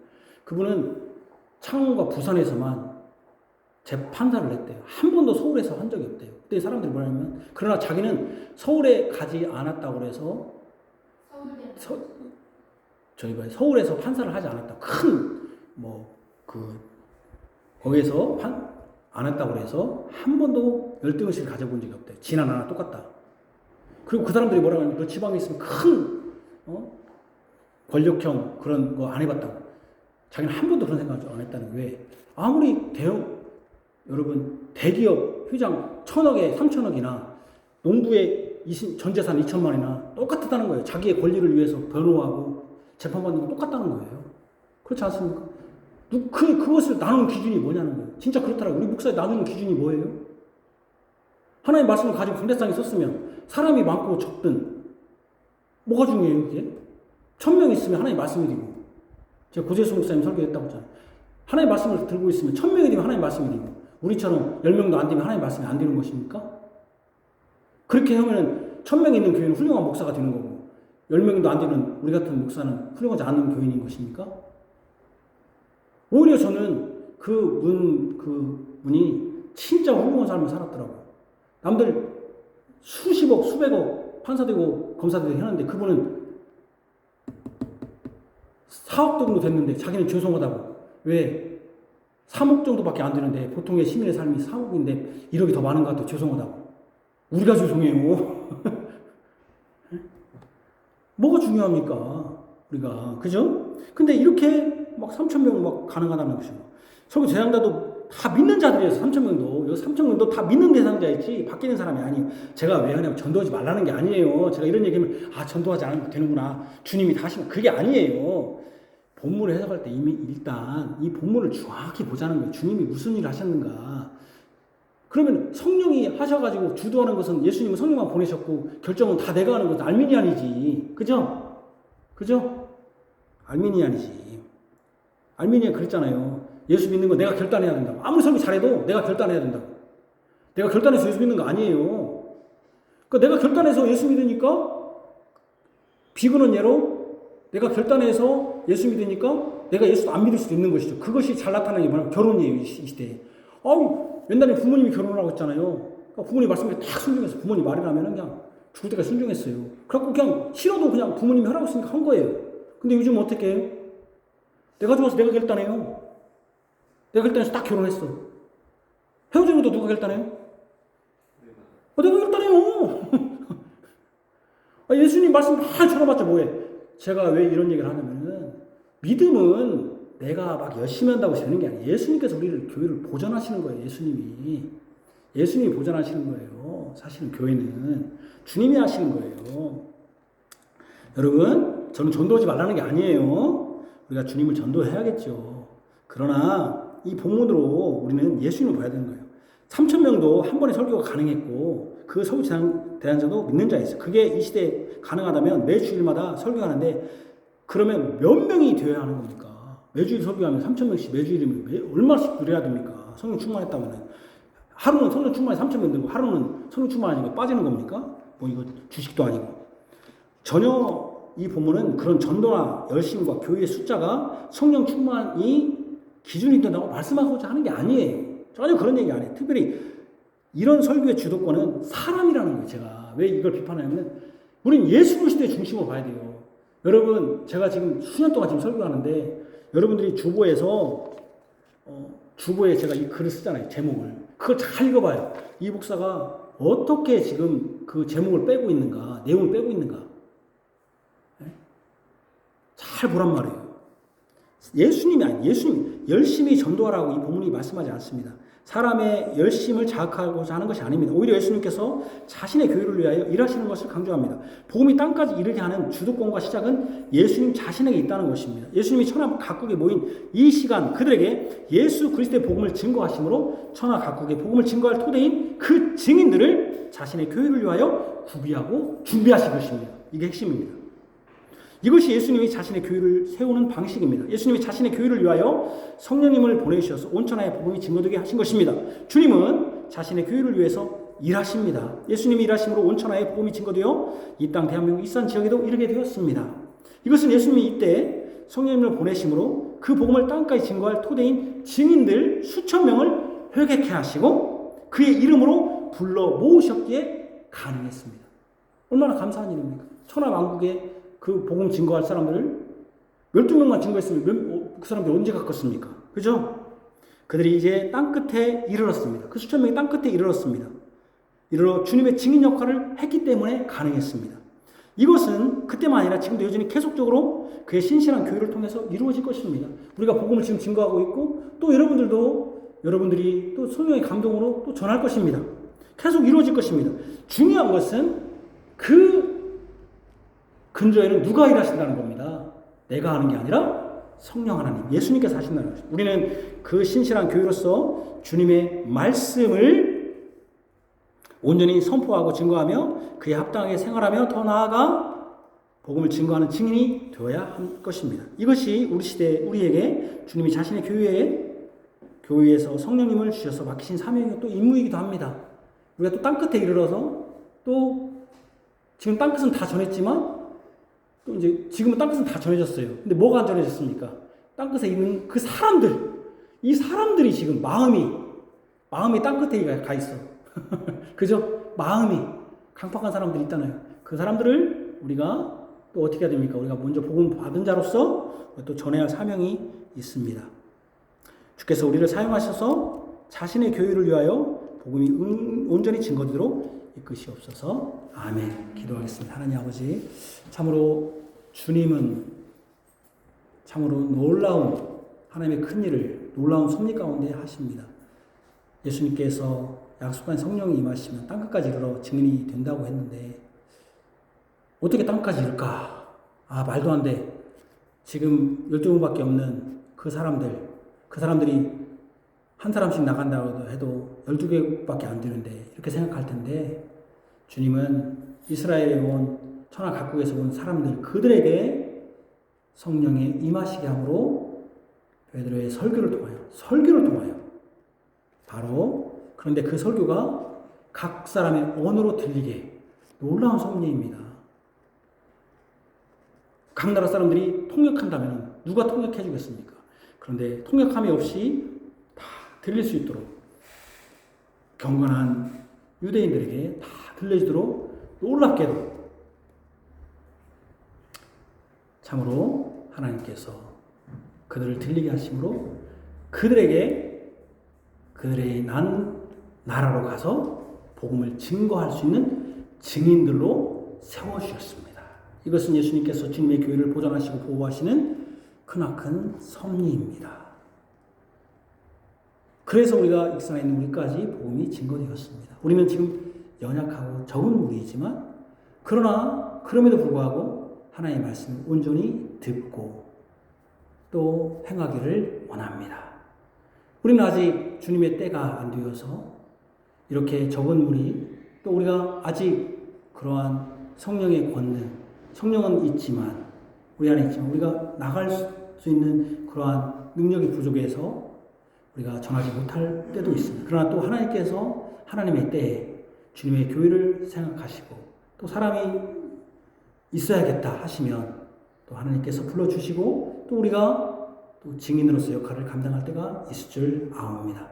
[SPEAKER 1] 그분은 창원과 부산에서만 재판사를 했대요. 한 번도 서울에서 한 적이 없대요. 그때 사람들이 뭐냐면 그러나 자기는 서울에 가지 않았다고 그래서 서울에서 판사를 하지 않았다고 큰 거기에서 안 했다고 그래서 한 번도 열등의식을 가져본 적이 없대요. 지난 하나 똑같다. 그리고 그 사람들이 뭐라고 하냐면 너 지방에 있으면 큰 권력형 그런 거 안 해봤다고. 자기는 한 번도 그런 생각을 안 했다는 거예요. 왜? 아무리 여러분 대기업 회장 1,000억에 3,000억이나 농부의 전 재산 2,000만이나 똑같다는 거예요. 자기의 권리를 위해서 변호하고 재판받는 건 똑같다는 거예요. 그렇지 않습니까? 그것을 나누는 기준이 뭐냐는 거예요. 진짜 그렇더라고요. 우리 목사에 나누는 기준이 뭐예요? 하나님 말씀을 가지고 강대상이 썼으면 사람이 많고 적든 뭐가 중요해요, 그게? 1,000명 있으면 하나님 말씀이 되고 제가 고재수 목사님 설교했다고 했잖아요. 하나님 말씀을 들고 있으면 1,000명이 되면 하나님 말씀이 되고 우리처럼 10명도 안 되면 하나님 말씀이 안 되는 것입니까? 그렇게 하면 1,000명 있는 교회는 훌륭한 목사가 되는 거고 10명도 안 되는 우리 같은 목사는 훌륭하지 않은 교인인 것입니까? 오히려 저는 그분이 진짜 훌륭한 삶을 살았더라고요. 남들 수십억, 수백억 판사 되고 검사 되고 했는데 그분은 4억 정도 됐는데 자기는 죄송하다고. 왜? 3억 정도밖에 안 되는데 보통의 시민의 삶이 4억인데 1억이 더 많은 것 같아요. 죄송하다고. 우리가 죄송해요. 뭐가 중요합니까? 우리가. 그죠? 근데 이렇게 막 3,000명 막 가능하다는 것이죠. 설교 대상자도 다 믿는 자들이어서 3,000명도. 여기 3,000명도 다 믿는 대상자였지, 바뀌는 사람이 아니에요. 제가 왜 하냐면 전도하지 말라는 게 아니에요. 제가 이런 얘기하면, 전도하지 않으면 되는구나. 주님이 다 하시면. 그게 아니에요. 본문을 해석할 때 이미 일단 이 본문을 정확히 보자는 거예요. 주님이 무슨 일을 하셨는가. 그러면 성령이 하셔가지고 주도하는 것은 예수님은 성령만 보내셨고 결정은 다 내가 하는 것은 알미니안이지. 그죠? 그죠? 알미니안이지. 알미니안 그랬잖아요. 예수 믿는 거 내가 결단해야 된다고. 아무리 설교 잘해도 내가 결단해야 된다고. 내가 결단해서 예수 믿는 거 아니에요. 그러니까 내가 결단해서 예수 믿으니까, 비근한 예로 내가 결단해서 예수 믿으니까 내가 예수 안 믿을 수도 있는 것이죠. 그것이 잘 나타나는 게 뭐냐면 결혼이에요. 이 시대에. 옛날에 부모님이 결혼을 하고 있잖아요. 그러니까 부모님 말씀에 딱 순종해서, 부모님 말이라면 그냥 죽을 때까지 순종했어요. 그래갖고 그냥 싫어도 그냥 부모님이 하라고 했으니까 한 거예요. 근데 요즘 어떻게 해요? 내가 좋아서 내가 결단해요. 내가 결단해서 딱 결혼했어. 헤어지는 것도 누가 결단해요? 내가 결단해요. 예수님 말씀 다 들어봤자 뭐해? 제가 왜 이런 얘기를 하냐면은, 믿음은 내가 막 열심히 한다고 되는 게 아니에요. 예수님께서 우리를, 교회를 보전하시는 거예요. 예수님이 보전하시는 거예요. 사실은 교회는 주님이 하시는 거예요. 여러분, 저는 전도하지 말라는 게 아니에요. 우리가 주님을 전도해야겠죠. 그러나 이 본문으로 우리는 예수님을 봐야 되는 거예요. 3,000명도 한 번에 설교가 가능했고, 그 설교 대상자도 믿는 자였어요. 그게 이 시대에 가능하다면 매 주일마다 설교하는데, 그러면 몇 명이 되어야 하는 겁니까? 매주일 설교하면 3,000명씩 매주일이면 얼마씩 그래야 됩니까? 성령 충만했다면. 하루는 성령 충만에 3,000명 들고 하루는 성령 충만하니까 빠지는 겁니까? 뭐 이거 주식도 아니고. 전혀 이 본문은 그런 전도나 열심과 교회의 숫자가 성령 충만이 기준이 된다고 말씀하고자 하는 게 아니에요. 전혀 그런 얘기 안 해요. 특별히 이런 설교의 주도권은 사람이라는 거예요. 제가 왜 이걸 비판하냐면, 우리는 예수 그리스도의 중심으로 봐야 돼요. 여러분, 제가 지금 수년 동안 지금 설교하는데, 여러분들이 주보에서 주보에 제가 이 글을 쓰잖아요. 제목을. 그걸 잘 읽어봐요. 이 목사가 어떻게 지금 그 제목을 빼고 있는가, 내용을 빼고 있는가. 네? 잘 보란 말이에요. 예수님이 아니, 예수님 열심히 전도하라고 이 본문이 말씀하지 않습니다. 사람의 열심을 자극하고자 하는 것이 아닙니다. 오히려 예수님께서 자신의 교회를 위하여 일하시는 것을 강조합니다. 복음이 땅까지 이르게 하는 주도권과 시작은 예수님 자신에게 있다는 것입니다. 예수님이 천하 각국에 모인 이 시간, 그들에게 예수 그리스도의 복음을 증거하심으로 천하 각국에 복음을 증거할 토대인 그 증인들을 자신의 교회를 위하여 구비하고 준비하신 것입니다. 이게 핵심입니다. 이것이 예수님이 자신의 교회를 세우는 방식입니다. 예수님이 자신의 교회를 위하여 성령님을 보내주셔서 온천하에 복음이 증거되게 하신 것입니다. 주님은 자신의 교회를 위해서 일하십니다. 예수님이 일하심으로 온천하에 복음이 증거되어 이 땅 대한민국 이산 지역에도 이르게 되었습니다. 이것은 예수님이 이때 성령님을 보내심으로 그 복음을 땅까지 증거할 토대인 증인들 수천 명을 회개케 하시고 그의 이름으로 불러 모으셨기에 가능했습니다. 얼마나 감사한 일입니까? 천하 만국에 그 복음 증거할 사람들을 12명만 증거했으면 그 사람들이 언제 갔겠습니까? 그죠? 그들이 이제 땅끝에 이르렀습니다. 그 수천 명이 땅끝에 이르렀습니다. 이르러 주님의 증인 역할을 했기 때문에 가능했습니다. 이것은 그때만 아니라 지금도 여전히 계속적으로 그의 신실한 교회를 통해서 이루어질 것입니다. 우리가 복음을 지금 증거하고 있고 또 여러분들이 또 성령의 감동으로 또 전할 것입니다. 계속 이루어질 것입니다. 중요한 것은 그 근저에는 누가 일하신다는 겁니다. 내가 하는 게 아니라 성령 하나님, 예수님께서 하신다는 것입니다. 우리는 그 신실한 교회로서 주님의 말씀을 온전히 선포하고 증거하며 그에 합당하게 생활하며 더 나아가 복음을 증거하는 증인이 되어야 할 것입니다. 이것이 우리 시대 우리에게 주님이 자신의 교회에서 성령님을 주셔서 맡기신 사명이고 또 임무이기도 합니다. 우리가 또 땅끝에 이르러서 또 지금 땅끝은 다 전했지만 또 이제 지금은 땅끝은 다 전해졌어요. 근데 뭐가 안 전해졌습니까? 땅끝에 있는 그 사람들, 이 사람들이 지금 마음이 땅끝에 가 있어. 그죠? 마음이 강팍한 사람들이 있잖아요. 그 사람들을 우리가 또 어떻게 해야 됩니까? 우리가 먼저 복음 받은 자로서 또 전해야 할 사명이 있습니다. 주께서 우리를 사용하셔서 자신의 교회를 위하여 복음이 온전히 증거되도록 이끄시옵소서. 아멘. 기도하겠습니다. 하나님 아버지, 참으로 주님은 참으로 놀라운 하나님의 큰 일을 놀라운 섭리 가운데 하십니다. 예수님께서 약속한 성령이 임하시면 땅끝까지 이르러 증인이 된다고 했는데 어떻게 땅끝까지 이를까? 말도 안 돼. 지금 12명밖에 없는 그 사람들이 한 사람씩 나간다고 해도 12개밖에 안 되는데 이렇게 생각할 텐데 주님은 이스라엘에 온 천하 각국에서 온 사람들 그들에게 성령의 임하시게 함으로 베드로의 설교를 통하여 바로 그런데 그 설교가 각 사람의 언어로 들리게 놀라운 섭리입니다. 각 나라 사람들이 통역한다면 누가 통역해 주겠습니까? 그런데 통역함이 없이 다 들릴 수 있도록 경건한 유대인들에게 다 들려지도록 놀랍게도 참으로 하나님께서 그들을 들리게 하심으로 그들에게 그들의 난 나라로 가서 복음을 증거할 수 있는 증인들로 세워주셨습니다. 이것은 예수님께서 주님의 교회를 보존하시고 보호하시는 크나큰 섭리입니다. 그래서 우리가 익산에 있는 우리까지 복음이 증거되었습니다. 우리는 지금 연약하고 적은 무리이지만 그럼에도 불구하고 하나님의 말씀을 온전히 듣고 또 행하기를 원합니다. 우리는 아직 주님의 때가 안 되어서 이렇게 적은 무리 또 우리가 아직 그러한 성령의 권능 성령은 있지만 우리 안에 있지만 우리가 나갈 수 있는 그러한 능력이 부족해서 우리가 전하지 못할 때도 있습니다. 그러나 또 하나님께서 하나님의 때에 주님의 교회를 생각하시고 또 사람이 있어야겠다 하시면 또 하나님께서 불러주시고 또 우리가 또 증인으로서 역할을 감당할 때가 있을 줄 아옵니다.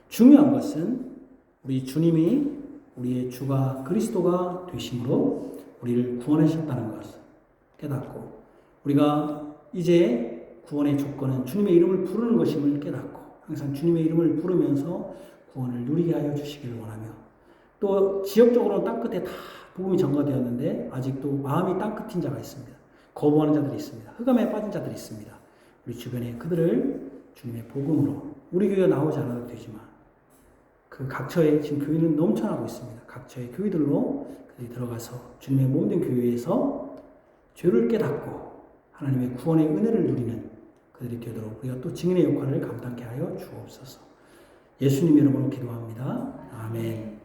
[SPEAKER 1] 중요한 것은 우리 주님이 우리의 주가 그리스도가 되심으로 우리를 구원하셨다는 것을 깨닫고 우리가 이제 구원의 조건은 주님의 이름을 부르는 것임을 깨닫고 항상 주님의 이름을 부르면서 구원을 누리게 하여 주시기를 원하며 또 지역적으로는 땅끝에 다 복음이 전가되었는데 아직도 마음이 땅끝인 자가 있습니다. 거부하는 자들이 있습니다. 흑암에 빠진 자들이 있습니다. 우리 주변에 그들을 주님의 복음으로 우리 교회에 나오지 않아도 되지만 그 각처에 지금 교회는 넘쳐나고 있습니다. 각처의 교회들로 그들이 들어가서 주님의 몸된 교회에서 죄를 깨닫고 하나님의 구원의 은혜를 누리는 그들이 되도록 우리가 또 증인의 역할을 감당케 하여 주옵소서. 예수님 이름으로 기도합니다. 아멘.